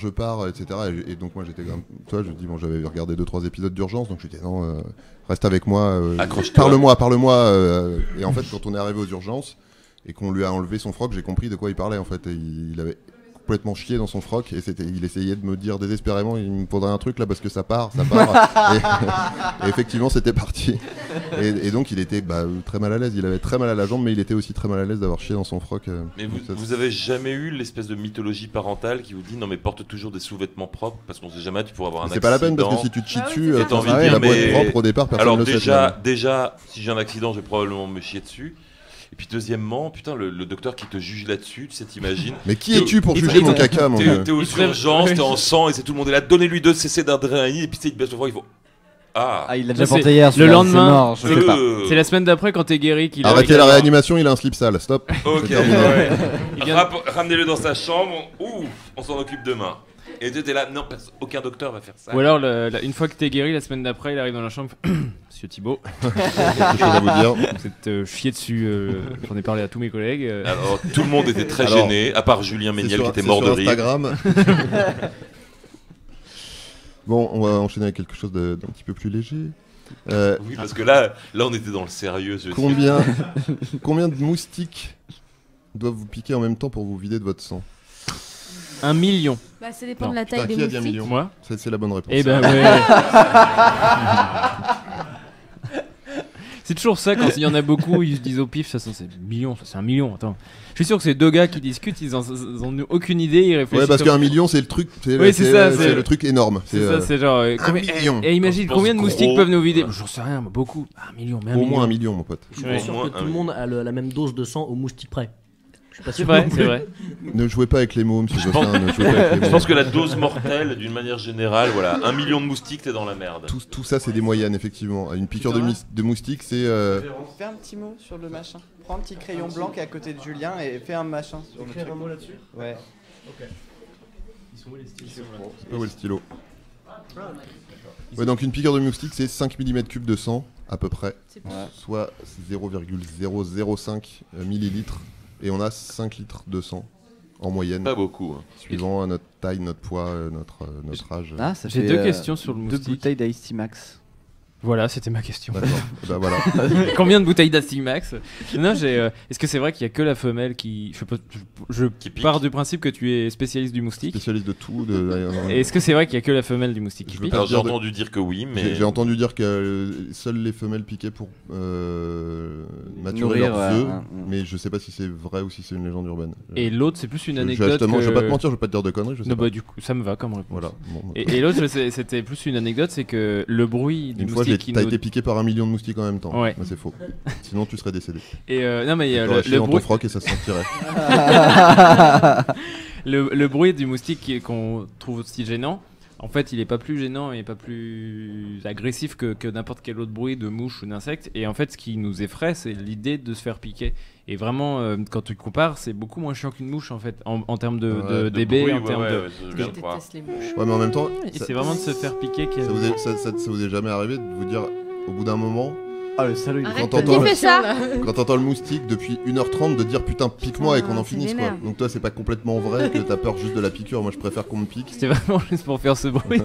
S2: pars, etc. Et donc moi j'étais comme toi, je dis bon, j'avais regardé 2-3 épisodes d'urgence, donc je dis non, reste avec moi,
S4: Accroche-toi.
S2: parle-moi. Et en fait, quand on est arrivé aux urgences et qu'on lui a enlevé son froc, j'ai compris de quoi il parlait en fait. Et il avait complètement chié dans son froc et il essayait de me dire désespérément il me faudrait un truc là parce que ça part et effectivement c'était parti et donc il était très mal à l'aise, il avait très mal à la jambe, mais il était aussi très mal à l'aise d'avoir chié dans son froc.
S4: Mais vous avez jamais eu l'espèce de mythologie parentale qui vous dit non mais porte toujours des sous-vêtements propres parce qu'on sait jamais, tu pourras avoir un accident.
S2: C'est pas la peine parce que si tu te chies
S8: Ah oui,
S2: dessus,
S8: c'est ça.
S4: T'as envie
S2: ça
S4: de dire,
S2: va
S4: mais-
S2: être propre au départ, personne
S4: Alors
S2: ne le sait.
S4: déjà, si j'ai un accident, je vais probablement me chier dessus. Et puis deuxièmement, putain, le docteur qui te juge là-dessus, tu sais, t'imagines.
S2: Mais qui es-tu pour
S10: il-
S2: juger
S10: il-
S2: mon caca, mon vieux?
S4: T'es aux urgences, t'es en sang, et c'est tout le monde est là, donnez-lui 2 cc d'adrénaline, et puis tu sais, il baisse le froid, il faut. Ah,
S7: Ah, il l'a déjà
S10: Ça, c'est
S7: porté hier.
S10: le
S7: celui-là,
S10: lendemain.
S7: c'est mort, je sais pas.
S10: C'est la semaine d'après quand t'es guéri qu'il
S2: Arrêtez la réanimation, il a un slip sale, stop.
S4: Ok,
S2: C'est terminé.
S4: ouais.
S10: Il vient-
S4: Ramenez-le dans sa chambre, ouf, on s'en occupe demain. Et tu t'es là, non, aucun docteur va faire ça.
S10: Ou alors, une fois que t'es guéri, la semaine d'après, il arrive dans la chambre. Monsieur Thibaut,
S2: Quelque chose à vous dire.
S10: vous êtes chié dessus. J'en ai parlé à tous mes collègues.
S4: Alors, tout le monde était très
S2: Alors,
S4: gêné, à part Julien
S2: C'est
S4: Méniel
S2: sur-
S4: qui était
S2: c'est
S4: mort de
S2: sur
S4: rire.
S2: Instagram. Bon, on va enchaîner avec quelque chose d'un petit peu plus léger.
S4: Oui, parce que là, on était dans le sérieux. Je
S2: Combien de moustiques doivent vous piquer en même temps pour vous vider de votre sang?
S10: 1 million.
S8: Bah, ça dépend
S10: Non.
S8: de la taille
S2: Putain,
S8: des
S2: qui a dit un
S8: moustiques.
S2: million?
S10: Moi
S2: C'est la bonne réponse.
S10: Eh ben ouais. C'est toujours ça, quand il y en a beaucoup, ils se disent au pif, ça c'est million, ça c'est 1 million, attends. Je suis sûr que c'est deux gars qui discutent, ils ont aucune idée, ils réfléchissent.
S2: Ouais, parce
S10: comme-
S2: qu'un million, c'est le truc.
S10: Oui, c'est ça, c'est-
S2: le truc énorme.
S10: C'est ça, c'est genre.
S2: million.
S10: Et imagine
S4: Je pense
S10: combien de moustiques
S4: gros.
S10: peuvent nous vider. J'en sais rien, mais beaucoup. 1 million, mais 1
S2: Au
S10: million.
S2: moins 1 million, mon pote.
S5: Je suis
S10: Ouais.
S5: pas sûr
S4: Au moins
S5: que tout le monde a la même dose de sang au moustique près. Je suis pas
S10: C'est
S5: sûr.
S10: vrai, c'est vrai.
S2: Ne jouez pas avec les mots, monsieur
S4: pense-
S2: Joffin. Ne jouez pas avec les
S4: Je
S2: mots.
S4: pense que la dose mortelle, d'une manière générale, voilà, 1 million de moustiques, t'es dans la merde.
S2: Tout ça, c'est des moyennes, effectivement. Une piqûre de moustique, c'est.
S11: Fais un petit mot sur le machin. Prends un petit crayon blanc qui est à côté de Julien et fais un machin sur le truc.
S5: un mot là-dessus.
S11: Ouais.
S5: Ils sont où les styles
S2: C'est pas où est le stylo. Ouais, donc une piqûre de moustique, c'est 5 mm3 de sang, à peu près.
S8: C'est
S11: Ouais.
S2: Soit 0,005 millilitres. Et on a 5 litres de sang, en moyenne.
S4: Pas beaucoup. Hein.
S2: Suivant notre taille, notre poids, notre âge.
S11: Ah, ça
S10: J'ai
S11: fait,
S10: deux questions sur le
S11: 2
S10: moustique.
S11: bouteilles d'Ice Max.
S10: Voilà, c'était ma question.
S2: D'accord. Et bah voilà.
S10: Combien de bouteilles d'Astimax? Non, est-ce que c'est vrai qu'il y a que la femelle qui. Je sais pas, je
S4: Qui pique.
S10: pars du principe que tu es spécialiste du moustique.
S2: Spécialiste de tout.
S10: Et est-ce que c'est vrai qu'il y a que la femelle du moustique qui
S2: Je veux
S10: pique?
S2: pas
S4: Alors j'ai
S2: dire de-
S4: entendu dire que oui, mais.
S2: J'ai entendu dire que seules les femelles piquaient pour maturer
S11: Nourrir,
S2: leurs œufs,
S11: ouais.
S2: mais je sais pas si c'est vrai ou si c'est une légende urbaine.
S10: Et l'autre, c'est plus une
S2: je
S10: anecdote.
S2: je vais pas te
S10: que-
S2: mentir, je vais pas te dire de conneries, je sais
S10: Non,
S2: pas.
S10: bah, du coup, ça me va comme réponse.
S2: Voilà. Bon,
S10: Et l'autre, c'était plus une anecdote, c'est que le bruit du
S2: une fois,
S10: moustique qui
S2: t'as
S10: nous...
S2: été piqué par 1 million de moustiques en même temps.
S10: Ouais.
S2: Mais c'est faux. Sinon, tu serais décédé.
S10: Et non, mais
S2: T'aurais chié dans ton
S10: bruit...
S2: froc et ça se sentirait.
S10: le bruit du moustique qu'on trouve aussi gênant, en fait, il est pas plus gênant et pas plus agressif que n'importe quel autre bruit de mouche ou d'insecte. Et en fait, ce qui nous effraie, c'est l'idée de se faire piquer. Et vraiment, quand tu compares, c'est beaucoup moins chiant qu'une mouche, en fait, en termes de
S2: Ouais,
S10: DB,
S4: bruit,
S10: en
S4: ouais,
S10: termes
S4: ouais,
S10: de...
S4: ouais, ça, je
S8: Je
S4: viens de croire.
S8: déteste les mouches.
S2: Ouais, mais en même temps,
S10: Et
S2: ça,
S10: c'est vraiment de se faire piquer.
S2: ça vous est jamais arrivé de vous dire, au bout d'un moment,
S7: Ah, le salaud, il
S3: Arrête,
S2: Quand
S3: qui
S2: t'entends
S3: fait ça
S2: quand t'entends le moustique depuis 1h30 de dire putain pique-moi et qu'on en
S8: c'est
S2: finisse quoi.
S8: vénère.
S2: Donc toi c'est pas complètement vrai que t'as peur juste de la piqûre, moi je préfère qu'on me pique.
S10: C'était vraiment juste pour faire ce bruit.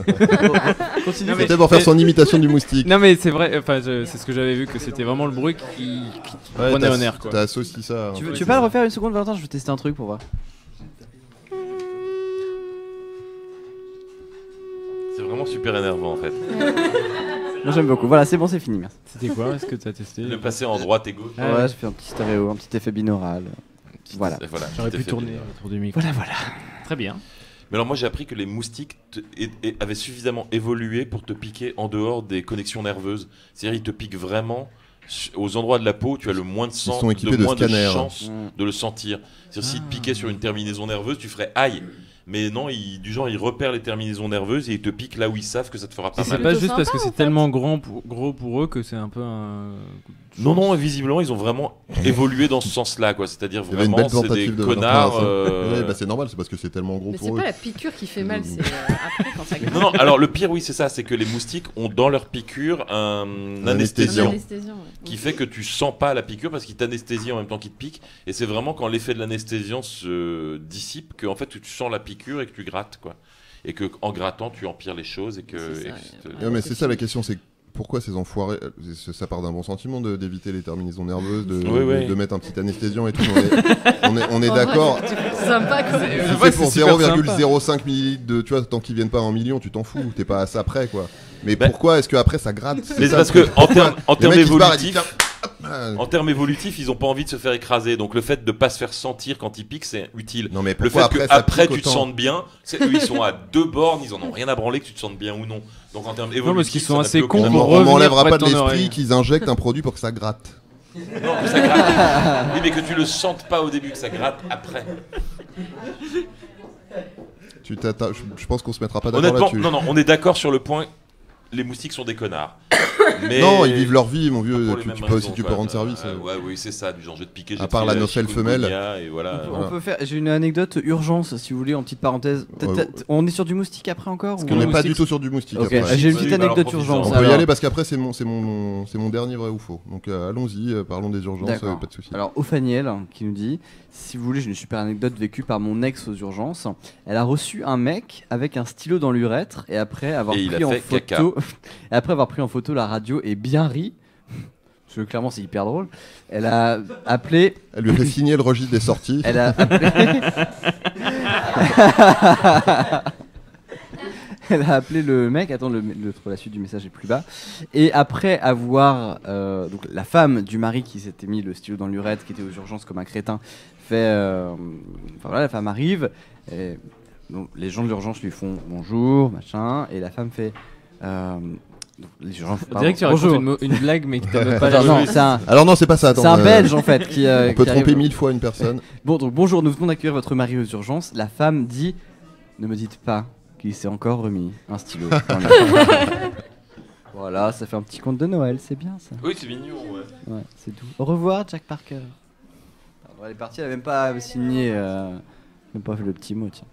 S7: Continue.
S10: Non, mais-
S2: C'était pour faire son imitation du moustique.
S10: Non mais c'est vrai, enfin c'est ce que j'avais vu que c'était vraiment le bruit qui
S2: Ouais,
S10: prenait
S2: t'as-
S10: un air quoi.
S2: T'as associé ça.
S7: Tu veux pas le refaire une seconde, Valentin? Je veux tester un truc pour voir.
S4: C'est vraiment super énervant en fait.
S7: Moi j'aime beaucoup. Voilà, c'est bon, c'est fini, merci.
S10: C'était quoi? Est-ce que t'as testé?
S4: Le passer en droite et gauche.
S10: Ah
S7: ouais,
S10: ouais.
S7: j'ai fait un petit stéréo, un petit effet binaural. Voilà.
S4: Voilà,
S10: J'aurais
S4: tout
S10: pu
S4: à fait
S10: tourner
S4: bien.
S10: autour du micro.
S7: Voilà.
S10: Très bien.
S4: Mais alors moi j'ai appris que les moustiques avaient suffisamment évolué pour te piquer en dehors des connexions nerveuses. C'est-à-dire ils te piquent vraiment aux endroits de la peau où tu as le moins de sang,
S2: sont équipés de
S4: moins de
S2: scanners.
S4: chance de le sentir. C'est-à-dire s'ils te piquaient sur une terminaison nerveuse, tu ferais aïe. Mais non, du genre ils repèrent les terminaisons nerveuses et ils te piquent là où ils savent que ça te fera pas
S10: C'est
S4: mal.
S10: pas
S8: plutôt
S10: juste parce
S8: sympa,
S10: que c'est
S8: en fait.
S10: tellement gros pour eux que c'est un peu un.
S4: Non, visiblement ils ont vraiment évolué dans ce sens-là, quoi. C'est-à-dire
S2: Il y avait une
S4: vraiment
S2: belle
S4: c'est des
S2: tentative de
S4: connards.
S2: Ouais, bah c'est normal, c'est parce que c'est tellement gros
S3: Mais c'est
S2: pour eux.
S3: pas la piqûre qui fait mal, c'est après quand ça
S4: Non, alors le pire, oui, c'est ça, c'est que les moustiques ont dans leur piqûre un anesthésiant
S3: Anesthésiant, ouais.
S4: qui fait que tu sens pas la piqûre parce qu'il t'anesthésie en même temps qu'il te pique. Et c'est vraiment quand l'effet de l'anesthésiant se dissipe que en fait tu sens la piqûre et que tu grattes, quoi. Et que en grattant tu empires les choses et que.
S3: C'est ça,
S4: et que
S3: ouais.
S2: Ouais, mais c'est ça la question, c'est pourquoi ces enfoirés, ça part d'un bon sentiment d'éviter les terminaisons nerveuses, de mettre un petit anesthésiant et tout. On est
S3: En
S2: d'accord.
S3: vrai, c'est sympa quoi.
S2: Si
S10: Ouais,
S2: c'est pour
S10: c'est super
S2: 0,05 millilitres de, tu vois, tant qu'ils viennent pas en millions, tu t'en fous, t'es pas à ça près quoi. Mais
S4: Ben,
S2: pourquoi est-ce que après ça gratte?
S4: Mais c'est parce que en termes
S2: mec, il se barre, il dit,
S4: évolutifs. En termes évolutifs, ils ont pas envie de se faire écraser. Donc le fait de pas se faire sentir quand ils piquent, c'est utile.
S2: Non mais
S4: Le
S2: pourquoi
S4: fait que
S2: ça
S4: après
S2: pique
S4: tu te
S2: autant
S4: sentes bien, eux ils sont à 2 bornes, ils en ont rien à branler que tu te sentes bien ou non. Donc en termes évolutifs,
S10: Non, parce qu'ils sont
S4: ça n'a
S10: assez
S4: plus aucun
S10: cons
S2: On
S10: pour
S4: rapport.
S10: revenir
S2: m'enlèvera
S10: près
S2: pas
S10: de
S2: de
S10: ton
S2: l'esprit
S10: oreille.
S2: qu'ils injectent un produit pour que ça gratte.
S4: Non, que ça gratte. Oui, mais que tu le sentes pas au début, que ça gratte après.
S2: Je pense qu'on se mettra pas d'accord
S4: Honnêtement,
S2: là-dessus.
S4: non, on est d'accord sur le point. Les moustiques sont des connards. Mais
S2: Non, ils vivent leur vie, mon
S4: pas
S2: vieux.
S4: pour les
S2: Tu
S4: mêmes
S2: peux aussi,
S4: raisons,
S2: tu peux
S4: quoi.
S2: rendre service.
S4: Ouais, oui, c'est ça, du genre je vais te piquer.
S2: À part la nocelle femelle.
S4: Et voilà.
S7: On peut faire. J'ai une anecdote urgence, si vous voulez, en petite parenthèse. On est sur du moustique après encore?
S2: On n'est pas du tout sur du moustique.
S7: Ok,
S2: après.
S7: j'ai une
S4: Oui,
S7: petite
S4: bah alors,
S7: anecdote
S4: profitons.
S7: urgence.
S2: On peut y
S7: Alors-
S2: aller parce qu'après c'est mon dernier vrai ou faux. Donc allons-y, parlons des urgences,
S7: D'accord.
S2: pas de soucis.
S7: Alors, Ophaniel qui nous dit: si vous voulez, j'ai une super anecdote vécue par mon ex aux urgences. Elle a reçu un mec avec un stylo dans l'urètre et après avoir
S4: Et il
S7: pris
S4: a
S7: en
S4: fait
S7: photo,
S4: caca.
S7: et après avoir pris en photo la radio et bien ri. Parce que clairement, c'est hyper drôle. Elle a appelé.
S2: Elle lui a fait signer le registre des sorties.
S7: Elle a appelé. Elle a appelé le mec, attends, la suite du message est plus bas. Et après avoir. Donc, la femme du mari qui s'était mis le stylo dans l'urètre, qui était aux urgences comme un crétin, fait. Enfin voilà, la femme arrive. Et, donc, les gens de l'urgence lui font bonjour, machin. Et la femme fait. Donc, les urgences,
S10: On dirait que tu racontes
S7: bonjour.
S10: une blague, mais que t'as même pas
S7: Attends,
S10: la
S7: non, c'est un.
S2: Alors non, c'est pas ça. Attends,
S7: C'est un Belge en fait qui.
S2: On peut
S7: qui
S2: tromper
S7: arrive.
S2: 1000 fois une personne.
S7: Bon, donc bonjour, nous venons d'accueillir votre mari aux urgences. La femme dit: ne me dites pas qu'il s'est encore remis un stylo. dans le- Voilà, ça fait un petit conte de Noël, c'est bien ça.
S4: Oui, c'est mignon, ouais.
S7: Ouais, c'est doux. Au revoir, Jack Parker. Alors, elle est partie, elle a même pas signé, même pas fait le petit mot, tiens.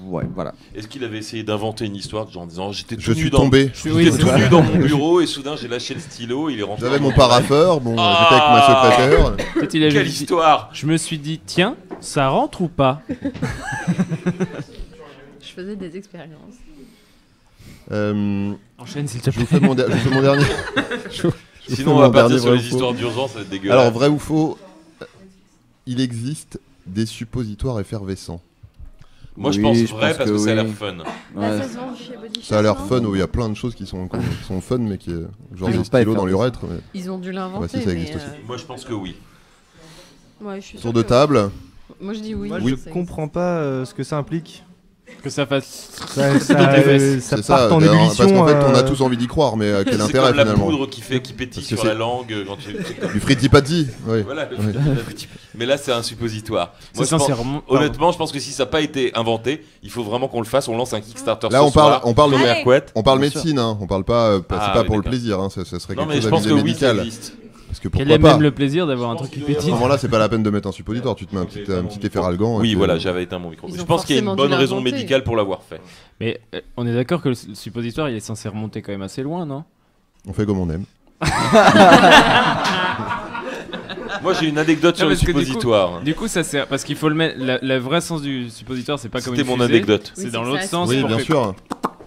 S7: Ouais, voilà.
S4: Est-ce qu'il avait essayé d'inventer une histoire en disant j'étais
S2: Je
S4: tout
S2: suis
S4: nu
S2: tombé.
S4: J'étais tout nu dans mon bureau et soudain j'ai lâché le stylo, il est rentré.
S2: J'avais
S4: dans
S2: mon paraffeur, bon, j'étais avec ma secrétaire.
S10: Peut-être il a
S4: Quelle
S10: juste dit-
S4: histoire!
S10: Je me suis dit, tiens, ça rentre ou pas?
S3: Je faisais des expériences.
S10: Enchaîne s'il te
S2: Je vous
S10: plaît.
S2: fais mon dernier. je vous fais
S4: Sinon on
S2: mon
S4: va partir
S2: dernier
S4: sur
S2: vrai
S4: les
S2: ou faux.
S4: histoires d'urgence, ça va être dégueulasse.
S2: Alors vrai ou faux, il existe des suppositoires effervescents.
S4: Moi je
S7: Oui,
S4: pense
S7: je
S4: vrai
S7: pense
S4: parce que,
S7: que
S4: ça a
S7: oui.
S4: l'air fun.
S7: Ouais.
S8: Ça se vend chez Body
S2: Ça a l'air
S8: Shop,
S2: fun,
S8: non
S2: où il y a plein de choses qui sont fun, mais qui genre
S7: Ils
S2: des
S7: ont pas
S2: stylos dans
S7: effervescents.
S2: l'urètre. mais-
S3: Ils ont dû
S2: Ouais,
S3: l'inventer,
S2: si, ça
S3: mais
S2: existe aussi.
S4: Moi je pense que oui.
S8: Ouais, je suis
S2: Tour
S8: sûre
S2: de
S8: que-
S2: table.
S3: moi je dis oui.
S6: Moi,
S2: Oui.
S6: je comprends pas ce que ça implique.
S10: Que ça fasse.
S6: Ça,
S10: dans tes fesses.
S6: ça
S2: C'est
S6: part en
S2: d'ailleurs,
S6: ébullition.
S2: parce qu'en fait, on a tous envie d'y croire, mais quel
S4: C'est
S2: intérêt
S4: comme la
S2: finalement?
S4: poudre qui pétille
S2: Parce que
S4: sur la langue quand tu.
S2: Du frittipati, oui.
S4: Voilà, le
S2: Ouais.
S4: frittipati. Mais là c'est un suppositoire.
S10: C'est
S4: Moi, je pense-
S10: sincèrement.
S4: Honnêtement, je pense que si ça n'a pas été inventé, il faut vraiment qu'on le fasse. On lance un Kickstarter.
S2: Là,
S4: ce
S2: on parle,
S4: soir.
S2: on parle,
S8: Allez.
S4: Première couette.
S2: on parle
S7: Bien sûr.
S2: médecine, hein. On parle pas, c'est
S4: Ah,
S2: pas
S4: oui,
S2: pour le
S4: d'accord.
S2: plaisir, hein. Ça serait
S4: Non
S2: quelque
S4: mais
S2: chose
S4: je
S2: à
S4: pense
S2: visée
S4: que oui, ça
S2: médicale.
S4: existe.
S2: Parce que
S10: Quel
S2: pourquoi
S10: est
S2: pas?
S10: même le plaisir d'avoir un
S4: Je
S10: truc
S4: pense
S10: qui
S4: qu'il doit y
S2: À
S10: pétille?
S2: ce moment-là, c'est pas la peine de mettre un suppositoire. Tu te mets un petit effet ralgan. et
S4: Oui,
S2: puis,
S4: voilà, j'avais éteint mon micro.
S3: Ils
S4: Je
S3: ont
S4: pense qu'il y a une
S3: forcément
S4: bonne
S3: dû
S4: raison
S3: l'inventer.
S4: médicale pour l'avoir fait.
S10: Mais on est d'accord que le suppositoire il est censé remonter quand même assez loin, non?
S2: On fait comme on aime.
S4: Moi j'ai une anecdote sur le
S10: parce que
S4: suppositoire.
S10: Du coup, ça sert parce qu'il faut le mettre. Le vrai sens du suppositoire, c'est pas comme une
S4: C'était mon
S10: fusée,
S4: anecdote.
S10: C'est
S3: Oui,
S10: dans
S3: c'est
S10: l'autre
S3: ça,
S10: sens.
S2: Oui,
S10: pour
S2: bien
S10: que-
S2: sûr.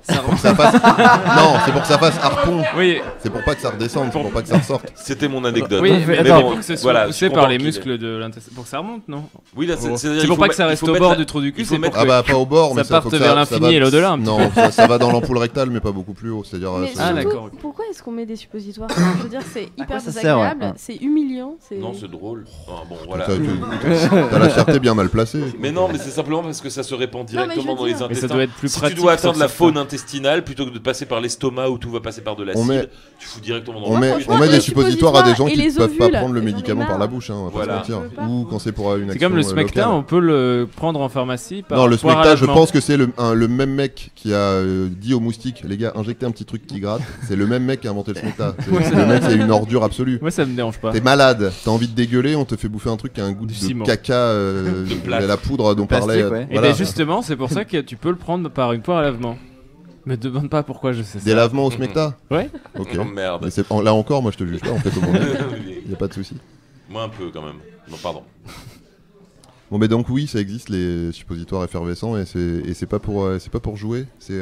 S10: Ça
S2: Pour que ça fasse... Non, c'est pour que ça fasse harpon.
S10: Oui.
S2: C'est pour pas que ça redescende, c'est pour pas que ça ressorte.
S4: C'était mon anecdote.
S10: Oui, mais
S7: attends,
S10: pour que ce soit
S4: voilà, je
S10: poussé
S4: suis
S10: par
S4: content
S10: les
S4: qu'il
S10: muscles de l'intestin, pour que ça remonte, non?
S4: Oui, là,
S10: C'est
S4: c'est-à-dire, il
S10: pour
S4: faut
S10: pas
S4: me-
S10: que ça
S4: il
S10: reste
S4: faut
S10: au
S4: mettre
S10: bord
S4: la-
S10: du trou du
S4: il
S10: cul,
S4: faut
S10: c'est
S4: mettre-
S10: pour
S2: Ah
S10: que
S2: bah pas au bord, mais
S10: ça parte
S2: faut que
S10: vers
S2: ça
S10: l'infini
S2: va-
S10: et l'au-delà un petit
S2: Non, ça va dans l'ampoule rectale, mais pas beaucoup plus haut. C'est-à-dire.
S8: Mais
S2: ça-
S10: Ah,
S8: surtout,
S10: d'accord.
S8: pourquoi est-ce qu'on met des suppositoires? Je veux dire, c'est
S7: quoi
S8: hyper
S7: ça sert, ouais.
S8: désagréable, c'est humiliant.
S4: Non, c'est drôle. Ah, bon, voilà.
S2: T'as la fierté bien mal placée.
S4: Mais non, mais c'est simplement parce que ça se répand
S8: Non, mais je
S4: directement
S8: veux
S4: dans les
S8: dire-
S10: Mais ça
S4: intestins.
S10: doit être plus
S4: Si tu
S10: pratique.
S4: dois atteindre
S10: sur
S4: la
S10: certains.
S4: faune intestinale plutôt que de passer par l'estomac où tout va passer par de
S2: On met-
S4: l'acide, tu fous directement dans
S2: On
S4: le
S2: met,
S8: franchement,
S2: on met
S8: les
S2: des suppositoires à des gens
S8: suppositoires
S2: qui
S8: et
S2: ne
S8: les
S2: peuvent pas
S8: ovules,
S2: prendre le
S8: j'en ai
S2: médicament par la
S8: marre.
S2: bouche, hein, on va
S4: Voilà.
S2: pas se mentir.
S8: Je veux pas.
S2: Ou quand c'est pour une action
S10: C'est comme le smecta,
S2: locale.
S10: on peut le prendre en pharmacie par
S2: Non, le
S10: poire à
S2: smecta, je
S10: lavement.
S2: pense que c'est le même mec qui a dit aux moustiques, les gars, injectez un petit truc qui gratte. C'est le même mec qui a inventé le smecta. Le mec, c'est une ordure absolue.
S10: Moi, ça me dérange pas.
S2: T'es malade, t'as envie de dégueuler, on te fait bouffer un truc qui a un goût
S10: Du
S2: de
S10: ciment.
S2: caca,
S4: De plâtre.
S2: la poudre dont
S7: Plastique,
S2: parlait.
S7: ouais.
S10: Et
S2: voilà.
S10: ben justement, c'est pour ça que tu peux le prendre par une poire à lavement. Me demande pas pourquoi je sais ça.
S2: Des lavements au smecta.
S10: Ouais.
S2: Ok.
S4: Oh merde.
S2: Mais là encore, moi je te juge pas, on fait comme on est. Y a pas de souci.
S4: Moi un peu quand même. Non, pardon.
S2: Bon, mais donc oui, ça existe les suppositoires effervescents et c'est pas pour jouer, c'est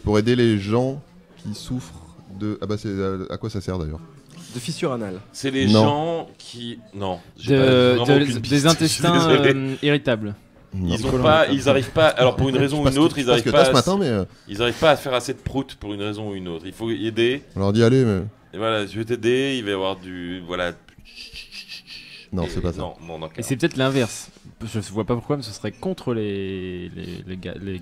S2: pour aider les gens qui souffrent de. Ah bah c'est à quoi ça sert d'ailleurs?
S12: De fissure anale.
S4: C'est les
S2: Non.
S4: gens qui. Non. j'ai pas vraiment aucune piste,
S10: Des
S4: je suis
S10: intestins
S4: désolé.
S10: irritables.
S2: Non.
S4: Ils arrivent pas. Alors pour une raison ou une autre, ils
S2: parce
S4: arrivent
S2: que
S4: pas.
S2: ce matin, mais
S4: Ils arrivent pas à faire assez de proutes pour une raison ou une autre. Il faut y aider.
S2: on leur dit allez, mais
S4: Et voilà, je vais t'aider. Il va y avoir du. Voilà.
S2: non,
S4: Et-
S2: c'est pas ça.
S4: Non, d'accord.
S10: Et c'est peut-être l'inverse. Je vois pas pourquoi, mais ce serait contre les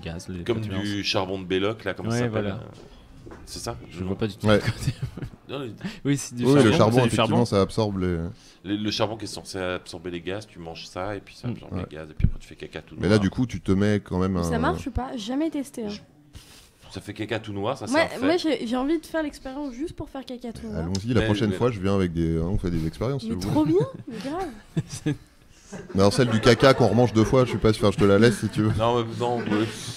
S10: gaz. Les
S4: Comme
S10: flatulences.
S4: du charbon de Belloc là, comme
S10: Ouais,
S4: ça s'appelle.
S10: voilà.
S4: C'est ça.
S10: Je vois pas du tout.
S2: Ouais.
S10: le côté.
S4: Non,
S10: Oui, c'est du
S2: Oui,
S10: charbon.
S2: le charbon,
S10: c'est du
S2: effectivement, ça absorbe les.
S4: le charbon qui est censé absorber les gaz, tu manges ça et puis ça absorbe
S2: Ouais.
S4: les gaz et puis après tu fais caca tout noir.
S2: Mais là, du coup, tu te mets quand même un.
S8: Ça marche ou pas? Jamais testé. Hein.
S4: Ça fait caca tout noir, ça
S8: Moi,
S4: c'est un
S8: moi
S4: fait.
S8: j'ai envie de faire l'expérience juste pour faire caca tout noir.
S2: Allons-y, la
S4: Mais-
S2: prochaine
S4: mais-
S2: fois, je viens avec des. On fait des expériences. si
S8: Mais
S2: vous
S8: trop
S2: voulez.
S8: bien, mais grave.
S2: Mais alors, celle du caca qu'on remange 2 fois, je sais pas si je te la laisse si tu veux.
S4: Non, ouais.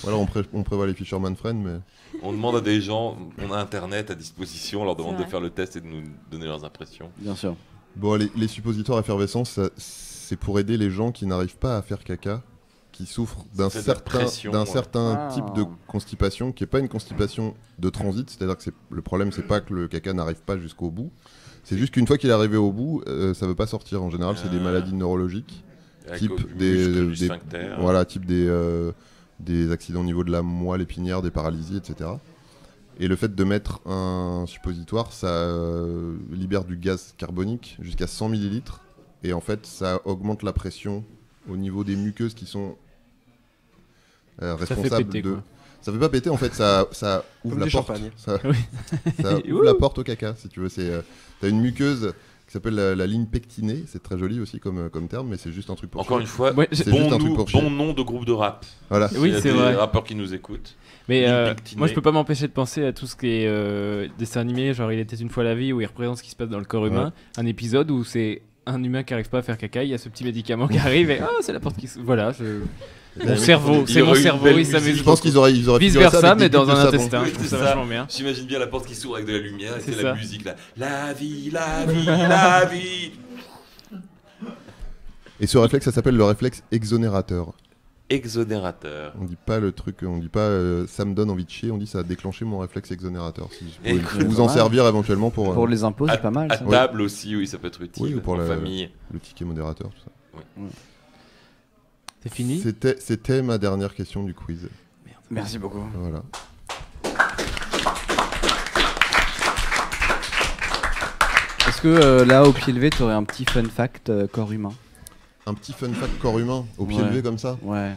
S2: Voilà, on prévoit les Fisherman Friends, mais.
S4: On demande à des gens, on a internet à disposition, on leur demande
S8: C'est
S4: de
S8: vrai.
S4: faire le test et de nous donner leurs impressions.
S7: Bien sûr.
S2: Bon, les suppositoires effervescents, c'est pour aider les gens qui n'arrivent pas à faire caca, qui souffrent d'un
S4: Ça fait de la
S2: certain,
S4: pression,
S2: d'un
S4: ouais.
S2: certain
S7: Ah.
S2: type de constipation, qui n'est pas une constipation de transit, c'est-à-dire que le problème, c'est pas que le caca n'arrive pas jusqu'au bout, c'est juste qu'une fois qu'il est arrivé au bout, ça veut pas sortir. En général, c'est des maladies neurologiques,
S4: Avec
S2: type
S4: le
S2: des,
S4: muscle du
S2: des-
S4: sphincter.
S2: voilà, type des accidents au niveau de la moelle épinière, des paralysies, etc. Et le fait de mettre un suppositoire, ça libère du gaz carbonique jusqu'à 100 millilitres. Et en fait, ça augmente la pression au niveau des muqueuses qui sont responsables
S10: péter,
S2: de.
S10: quoi.
S2: Ça fait pas péter, en fait, ça ouvre
S12: Comme
S2: la
S12: du
S2: porte.
S12: champagne.
S2: Ça,
S10: Oui.
S2: ça ouvre la porte au caca, si tu veux. T'as une muqueuse qui s'appelle la ligne pectinée. C'est très joli aussi comme terme, mais c'est juste un truc pour
S4: Encore
S2: chier.
S4: une fois,
S10: Ouais,
S2: c'est
S4: bon,
S2: juste un truc pour chier.
S4: bon nom de groupe de rap.
S2: Voilà.
S10: Oui,
S4: Il y a
S10: c'est
S4: des
S10: vrai.
S4: rappeurs qui nous écoutent.
S10: Mais
S4: Pectiné.
S10: moi, je peux pas m'empêcher de penser à tout ce qui est dessin animé, genre Il était une fois la vie, où il représente ce qui se passe dans le corps humain. Un épisode où c'est un humain qui arrive pas à faire caca, il y a ce petit médicament qui arrive et c'est la porte qui voilà. Mon cerveau,
S4: Il y
S10: c'est mon
S4: aurait eu une
S10: cerveau,
S4: belle
S10: il s'amuse.
S4: musique.
S2: Je pense qu'ils auraient
S10: Vice
S2: figuré ça
S10: versa,
S2: avec des
S10: mais dans
S2: bulles
S10: un
S2: de savon.
S10: intestin. Je trouve ça vachement bien.
S4: J'imagine bien la porte qui s'ouvre avec de la lumière et
S10: C'est
S4: c'est la
S10: ça.
S4: musique là. La vie, la vie, la vie.
S2: Et ce réflexe, ça s'appelle le réflexe exonérateur.
S4: Exonérateur.
S2: On dit pas le truc, on dit pas ça me donne envie de chier, on dit ça a déclenché mon réflexe exonérateur. Si je pouvais
S4: Écoute,
S2: vous en servir éventuellement pour
S7: Pour les impôts, c'est pas mal.
S4: À
S7: ça.
S4: table aussi, oui, ça peut être utile.
S2: Oui, ou pour
S4: en
S2: la-
S4: famille.
S2: le ticket modérateur, tout ça.
S10: C'est fini.
S2: C'était ma dernière question du quiz.
S7: Merci beaucoup.
S2: Voilà.
S7: Est-ce que là, au pied levé, tu aurais un petit fun fact corps humain?
S2: Un petit fun fact corps humain, au pied
S7: Ouais.
S2: levé comme ça.
S7: Ouais.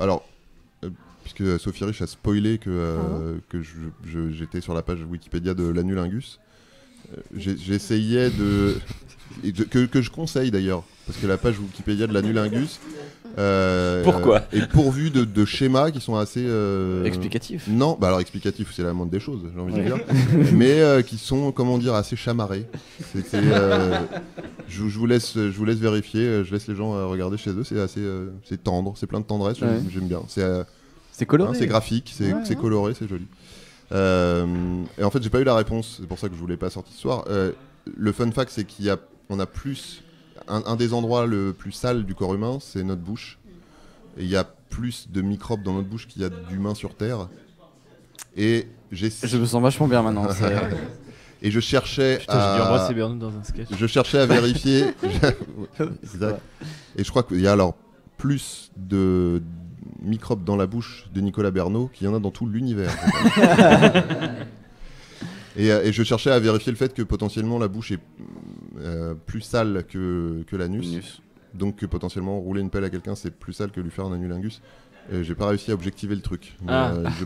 S2: Alors, puisque Sophie Rich a spoilé que j'étais sur la page Wikipédia de l'Anulingus, j'essayais de... que je conseille d'ailleurs, parce que la page Wikipédia de l'Anulingus
S4: Pourquoi
S2: est pourvue de schémas qui sont assez...
S7: Explicatif.
S2: Non, bah alors explicatif, c'est la moindre des choses, j'ai envie de dire, mais qui sont, comment dire, assez chamarrés. Je vous laisse vérifier, je laisse les gens regarder chez eux, c'est assez c'est tendre, c'est plein de tendresse,
S7: Ouais.
S2: j'aime bien.
S7: C'est coloré.
S2: C'est graphique, c'est coloré, c'est joli. Et en fait, j'ai pas eu la réponse, c'est pour ça que je voulais pas sortir ce soir. Le fun fact, c'est qu'on a plus. Un des endroits le plus sale du corps humain, c'est notre bouche. Et il y a plus de microbes dans notre bouche qu'il y a d'humains sur Terre. Et
S7: je me sens vachement bien maintenant.
S2: Et je cherchais
S10: Putain, j'ai dû embrasser Bernard dans un sketch.
S2: Je cherchais à vérifier. Exact. Et je crois qu'il y a alors plus de microbes dans la bouche de Nicolas Bernot qu'il y en a dans tout l'univers. Et je cherchais à vérifier le fait que potentiellement la bouche est plus sale que l'anus. Donc que potentiellement rouler une pelle à quelqu'un c'est plus sale que lui faire un anulingus. Et j'ai pas réussi à objectiver le truc. Mais,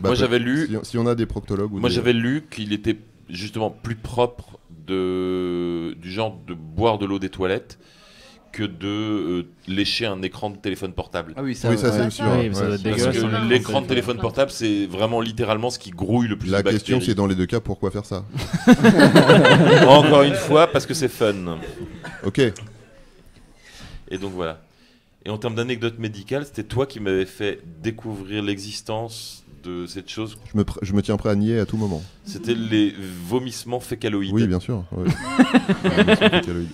S4: moi j'avais lu.
S2: Si on a des proctologues.
S4: Moi j'avais lu qu'il était justement plus propre du genre de boire de l'eau des toilettes que de lécher un écran de téléphone portable.
S7: Ah oui, ça c'est sûr.
S10: Oui, ça doit être dégueulasse.
S4: Parce que l'écran de téléphone portable, c'est vraiment littéralement ce qui grouille le plus de
S2: La
S4: bactéries.
S2: question, c'est dans les deux cas, pourquoi faire ça?
S4: Encore une fois, parce que c'est fun.
S2: Ok.
S4: Et donc voilà. Et en termes d'anecdote médicale, c'était toi qui m'avais fait découvrir l'existence de cette chose.
S2: Je me tiens prêt à nier à tout moment.
S4: C'était les vomissements fécaloïdes.
S2: Oui, bien sûr. Oui.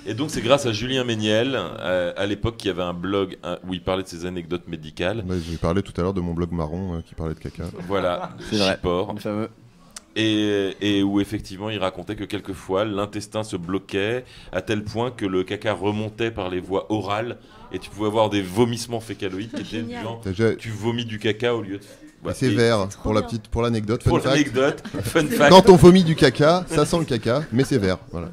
S4: Et donc c'est grâce à Julien Méniel, à l'époque, qui avait un blog où il parlait de ses anecdotes médicales.
S2: Ouais, j'ai parlé tout à l'heure de mon blog marron qui parlait de caca.
S4: Voilà,
S7: c'est vrai.
S4: Chipor. Et où effectivement il racontait que quelquefois l'intestin se bloquait à tel point que le caca remontait par les voies orales et tu pouvais avoir des vomissements fécaloïdes qui étaient du genre tu vomis du caca au lieu de...
S2: Ouais, c'est vert, pour l'anecdote,
S4: fun fact.
S2: Quand on vomit du caca, ça sent le caca, mais c'est vert. Voilà.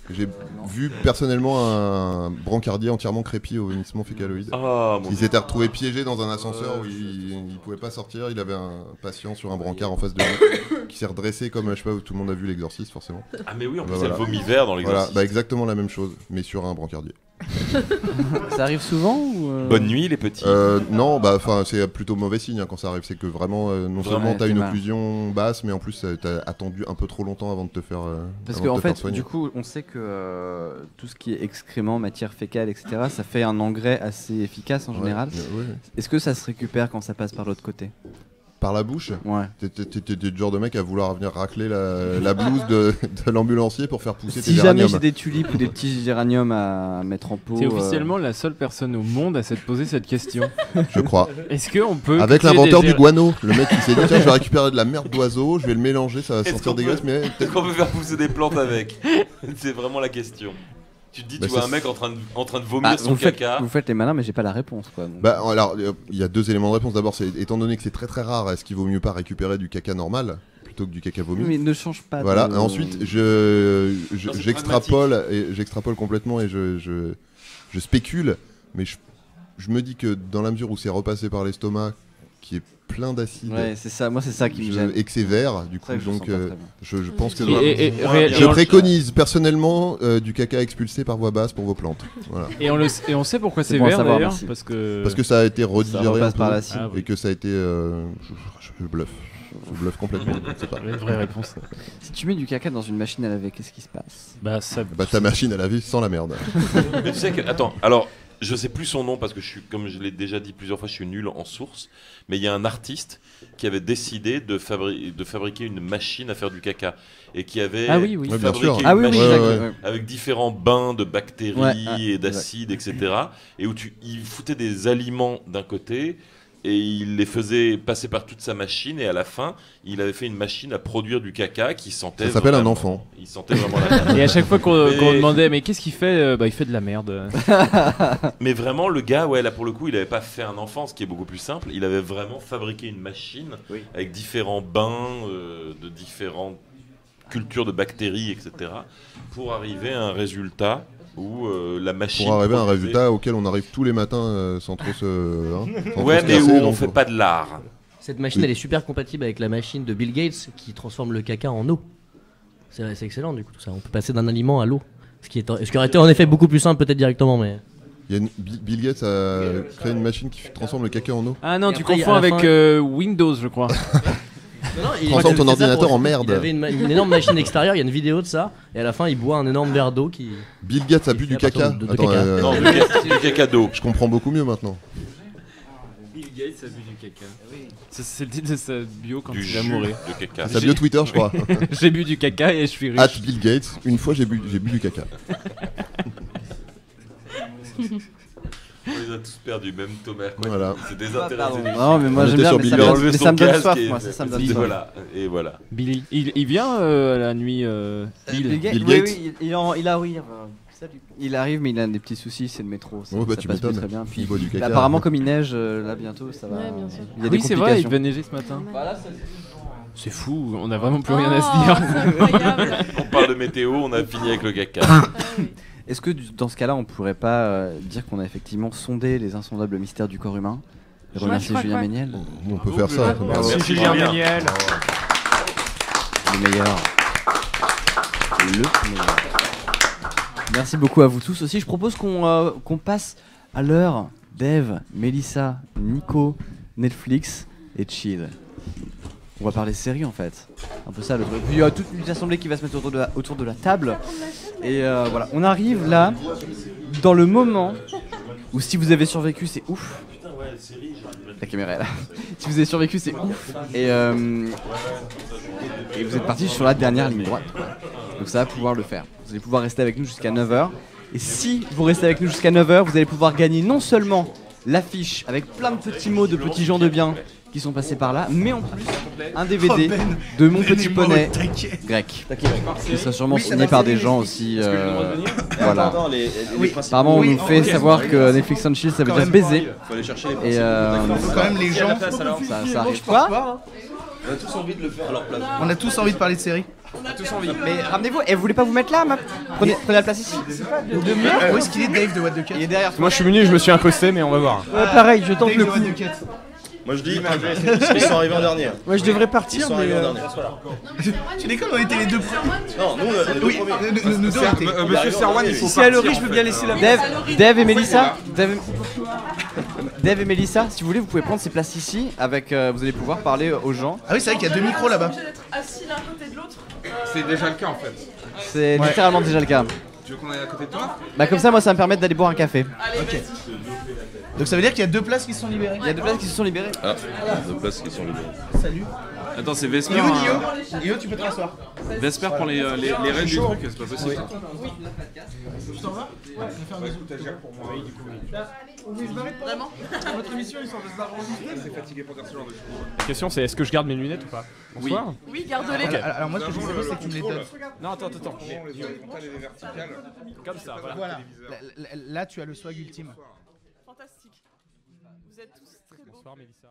S2: J'ai vu personnellement un brancardier entièrement crépi au vomissement fécaloïde. Il s'était retrouvé piégé dans un ascenseur où il pouvait pas sortir. Il avait un patient sur un brancard en face de lui qui s'est redressé comme, je sais pas, tout le monde a vu l'exorciste forcément.
S4: Ah mais oui, en plus il y a le vomi vert dans l'exorciste.
S2: Voilà, exactement la même chose, mais sur un brancardier.
S7: Ça arrive souvent ou
S4: Bonne nuit les petits.
S2: Non, c'est plutôt mauvais signe quand ça arrive. C'est que vraiment, non seulement t'as une occlusion basse, mais en plus t'as attendu un peu trop longtemps avant de te faire
S7: parce qu'en fait, du coup, on sait que tout ce qui est excréments, matière fécale, etc., ça fait un engrais assez efficace en général.
S2: Ouais.
S7: Est-ce que ça se récupère quand ça passe par l'autre côté?
S2: Par la bouche?
S7: Ouais.
S2: T'es du genre de mec à vouloir venir racler la blouse de l'ambulancier pour faire pousser tes
S7: Si
S2: géraniums.
S7: jamais j'ai des tulipes ou des petits géraniums à mettre en pot.
S10: C'est officiellement la seule personne au monde à s'être posé cette question.
S2: Je crois.
S10: Est-ce qu'on peut.
S2: Avec l'inventeur du guano, le mec qui s'est dit tiens, je vais récupérer de la merde d'oiseau, je vais le mélanger, ça va sentir dégueulasse, mais.
S4: Est-ce qu'on peut faire pousser des plantes avec? C'est vraiment la question. Tu te dis, tu vois un mec en train de vomir son caca.
S7: Vous faites les malins, mais j'ai pas la réponse, quoi. Donc.
S2: Alors, il y a deux éléments de réponse. D'abord, étant donné que c'est très très rare, est-ce qu'il vaut mieux pas récupérer du caca normal plutôt que du caca vomi?
S7: Mais ne change pas.
S2: Voilà. Ensuite, j'extrapole complètement et je spécule, mais je me dis que dans la mesure où c'est repassé par l'estomac, qui est plein d'acide.
S7: Ouais, c'est ça. Moi, c'est ça qui me gêne.
S2: Et que c'est vert, du coup, donc je pense que
S10: je
S2: préconise personnellement du caca expulsé par voie basse pour vos plantes. Voilà.
S10: Et on sait pourquoi c'est vert d'ailleurs, parce que
S2: ça a été redigéré un peu,
S7: par l'acide
S2: et que ça a été. Je bluffe. Je bluffe complètement. C'est pas
S10: une vraie réponse.
S7: Si tu mets du caca dans une machine à laver, qu'est-ce qui se passe?
S2: Ta machine à laver sans la merde.
S4: Mais tu sais que attends, alors. Je sais plus son nom parce que comme je l'ai déjà dit plusieurs fois, je suis nul en sources. Mais il y a un artiste qui avait décidé de fabriquer une machine à faire du caca et qui avait fabriqué une machine avec différents bains de bactéries et d'acides, etc. Et où il foutait des aliments d'un côté et il les faisait passer par toute sa machine et à la fin, il avait fait une machine à produire du caca qui sentait.
S2: Ça s'appelle un enfant.
S4: Il sentait vraiment la merde.
S10: Et à chaque fois qu'on demandait mais qu'est-ce qu'il fait, il fait de la merde.
S4: Mais vraiment le gars, là pour le coup, il avait pas fait un enfant, ce qui est beaucoup plus simple. Il avait vraiment fabriqué une machine avec différents bains de différentes cultures de bactéries, etc. pour arriver à un résultat. Où la machine.
S2: Pour arriver à un résultat auquel on arrive tous les matins sans trop se.
S4: Mais où on fait pas de l'art.
S5: Cette machine, elle est super compatible avec la machine de Bill Gates qui transforme le caca en eau. C'est excellent du coup tout ça. On peut passer d'un aliment à l'eau. Ce qui aurait été en effet beaucoup plus simple peut-être directement, mais.
S2: Bill Gates a créé une machine qui transforme le caca en eau.
S10: Ah non, tu confonds avec Windows, je crois.
S5: Non,
S2: transforme ton ordinateur en merde.
S5: Il avait une énorme machine extérieure, il y a une vidéo de ça, et à la fin il boit un énorme verre d'eau qui.
S2: Bill Gates a bu du caca.
S4: Non, du caca d'eau.
S2: Je comprends beaucoup mieux maintenant.
S10: Gates a bu du caca. C'est le titre de sa bio quand
S4: Du
S10: il va
S4: jus
S10: mourir.
S4: de caca.
S2: Sa bio Twitter, je crois.
S10: J'ai bu du caca et je suis riche.
S2: Bill Gates, une fois j'ai bu du caca.
S4: On les a tous perdus, même Thomas.
S2: Voilà.
S4: C'est désintéressé.
S7: Non, mais moi
S2: On
S7: j'aime
S2: était
S7: bien,
S2: sur
S7: mais
S2: Bill
S7: ça,
S2: Gates.
S7: mais ça me donne soif, moi, ça me donne soif.
S4: Voilà, et voilà.
S10: Billy. Il vient à la nuit.
S7: Bill Gates,
S2: Bill
S7: oui,
S2: Gates.
S7: oui, il arrive. Salut. Il arrive, mais il a des petits soucis, c'est le métro. Ça,
S2: Oh, bah,
S7: ça
S2: tu
S7: passe plus
S2: m'étonnes.
S7: très bien. Puis,
S2: Il boit du caca.
S7: apparemment, comme il neige là bientôt, ça va.
S3: Ouais, bien sûr.
S7: Il y a des
S10: Oui, c'est vrai, il
S7: complications.
S10: devait neiger ce matin.
S3: Voilà,
S10: C'est fou, on a vraiment plus rien à se dire.
S3: C'est incroyable.
S4: On parle de météo, on a fini avec le caca.
S7: Est-ce que dans ce cas-là, on pourrait pas dire qu'on a effectivement sondé les insondables mystères du corps humain et remercier
S8: crois
S7: Julien
S8: que ouais.
S7: Méniel,
S2: On peut faire ça.
S10: Merci Julien Méniel.
S7: le meilleur. Le meilleur. Merci beaucoup à vous tous aussi. Je propose qu'on passe à l'heure d'Eve, Mélissa, Nico, Netflix et Chill. On va parler séries en fait. Un peu ça le truc. Puis il y a toute une assemblée qui va se mettre autour de la table. Et voilà, on arrive là dans le moment où si vous avez survécu, c'est ouf. La caméra est là. Si vous avez survécu, c'est ouf. Et vous êtes parti sur la dernière ligne droite. Donc ça va pouvoir le faire. Vous allez pouvoir rester avec nous jusqu'à 9h. Et si vous restez avec nous jusqu'à 9h, vous allez pouvoir gagner non seulement l'affiche avec plein de petits mots de petits gens de bien qui sont passés par là, mais en plus un DVD de Mon Petit Poney grec. Qui sera sûrement signé par des gens aussi. Voilà. Apparemment, on nous fait savoir que Netflix and Chill ça veut dire baiser. Et
S12: quand même les gens.
S7: Ça arrive pas.
S12: On a tous envie de le faire à leur place. On a tous envie de parler de séries.
S11: On a tous envie.
S7: Mais ramenez-vous, et vous voulez pas vous mettre là, prenez la place ici.
S12: Où est-ce qu'il est, Dave de What the Cut?
S7: Il est derrière toi.
S6: Moi je suis venu, je me suis incrusté, mais on va voir.
S13: Ouais, pareil, je tente
S12: Dave
S13: le
S12: de
S13: coup.
S12: What the Cut.
S14: Moi je dis, ils sont arrivés en dernier.
S13: Ouais, je devrais
S14: Ils
S13: partir,
S14: sont
S13: mais.
S14: arrivés en dernier.
S12: Tu déconnes, on était les deux premiers.
S14: Non, nous, on est les deux
S12: Oui,
S14: premiers.
S12: nous deux, on était.
S6: Monsieur Serwan, il faut
S13: Si à Laurie, je veux bien laisser la
S7: Dave et Mélissa, Dave et Mélissa, si vous voulez, vous pouvez prendre ces places ici. Avec, vous allez pouvoir parler aux gens.
S12: Ah oui, c'est vrai qu'il y a deux micros là-bas.
S8: Assis l'un côté de l'autre.
S6: C'est déjà le cas en fait.
S7: C'est littéralement déjà le cas.
S6: Tu veux qu'on aille à côté de toi?
S7: Bah comme ça, moi, ça va me permet d'aller boire un café.
S12: Ok. Donc ça veut dire qu'il y a deux places qui sont libérées.
S7: Il y a deux places qui se sont libérées.
S14: Ah, deux places qui sont libérées.
S12: Salut.
S10: Attends, c'est Vesper.
S12: Io, tu peux te rasseoir.
S10: Vesper pour les raids du truc, c'est pas possible.
S12: Je t'en vas? Ouais, on va faire un stagiaire pour moi. Oui, du coup. Vraiment? Votre émission, ils sont de s'enregistrer.
S6: C'est fatigué pour dire ce genre de choses. La question c'est est-ce que je garde mes lunettes ou pas?
S10: Oui.
S6: Bonsoir.
S8: Oui, garde-les.
S12: Alors moi, ce que je vous propose, c'est que tu me les donnes.
S6: Non, attends. Les horizontales et les verticales. Comme ça, voilà.
S12: Là, tu as le swag ultime.
S8: Fantastique. Vous êtes tous très beaux.
S6: Bonsoir Mélissa.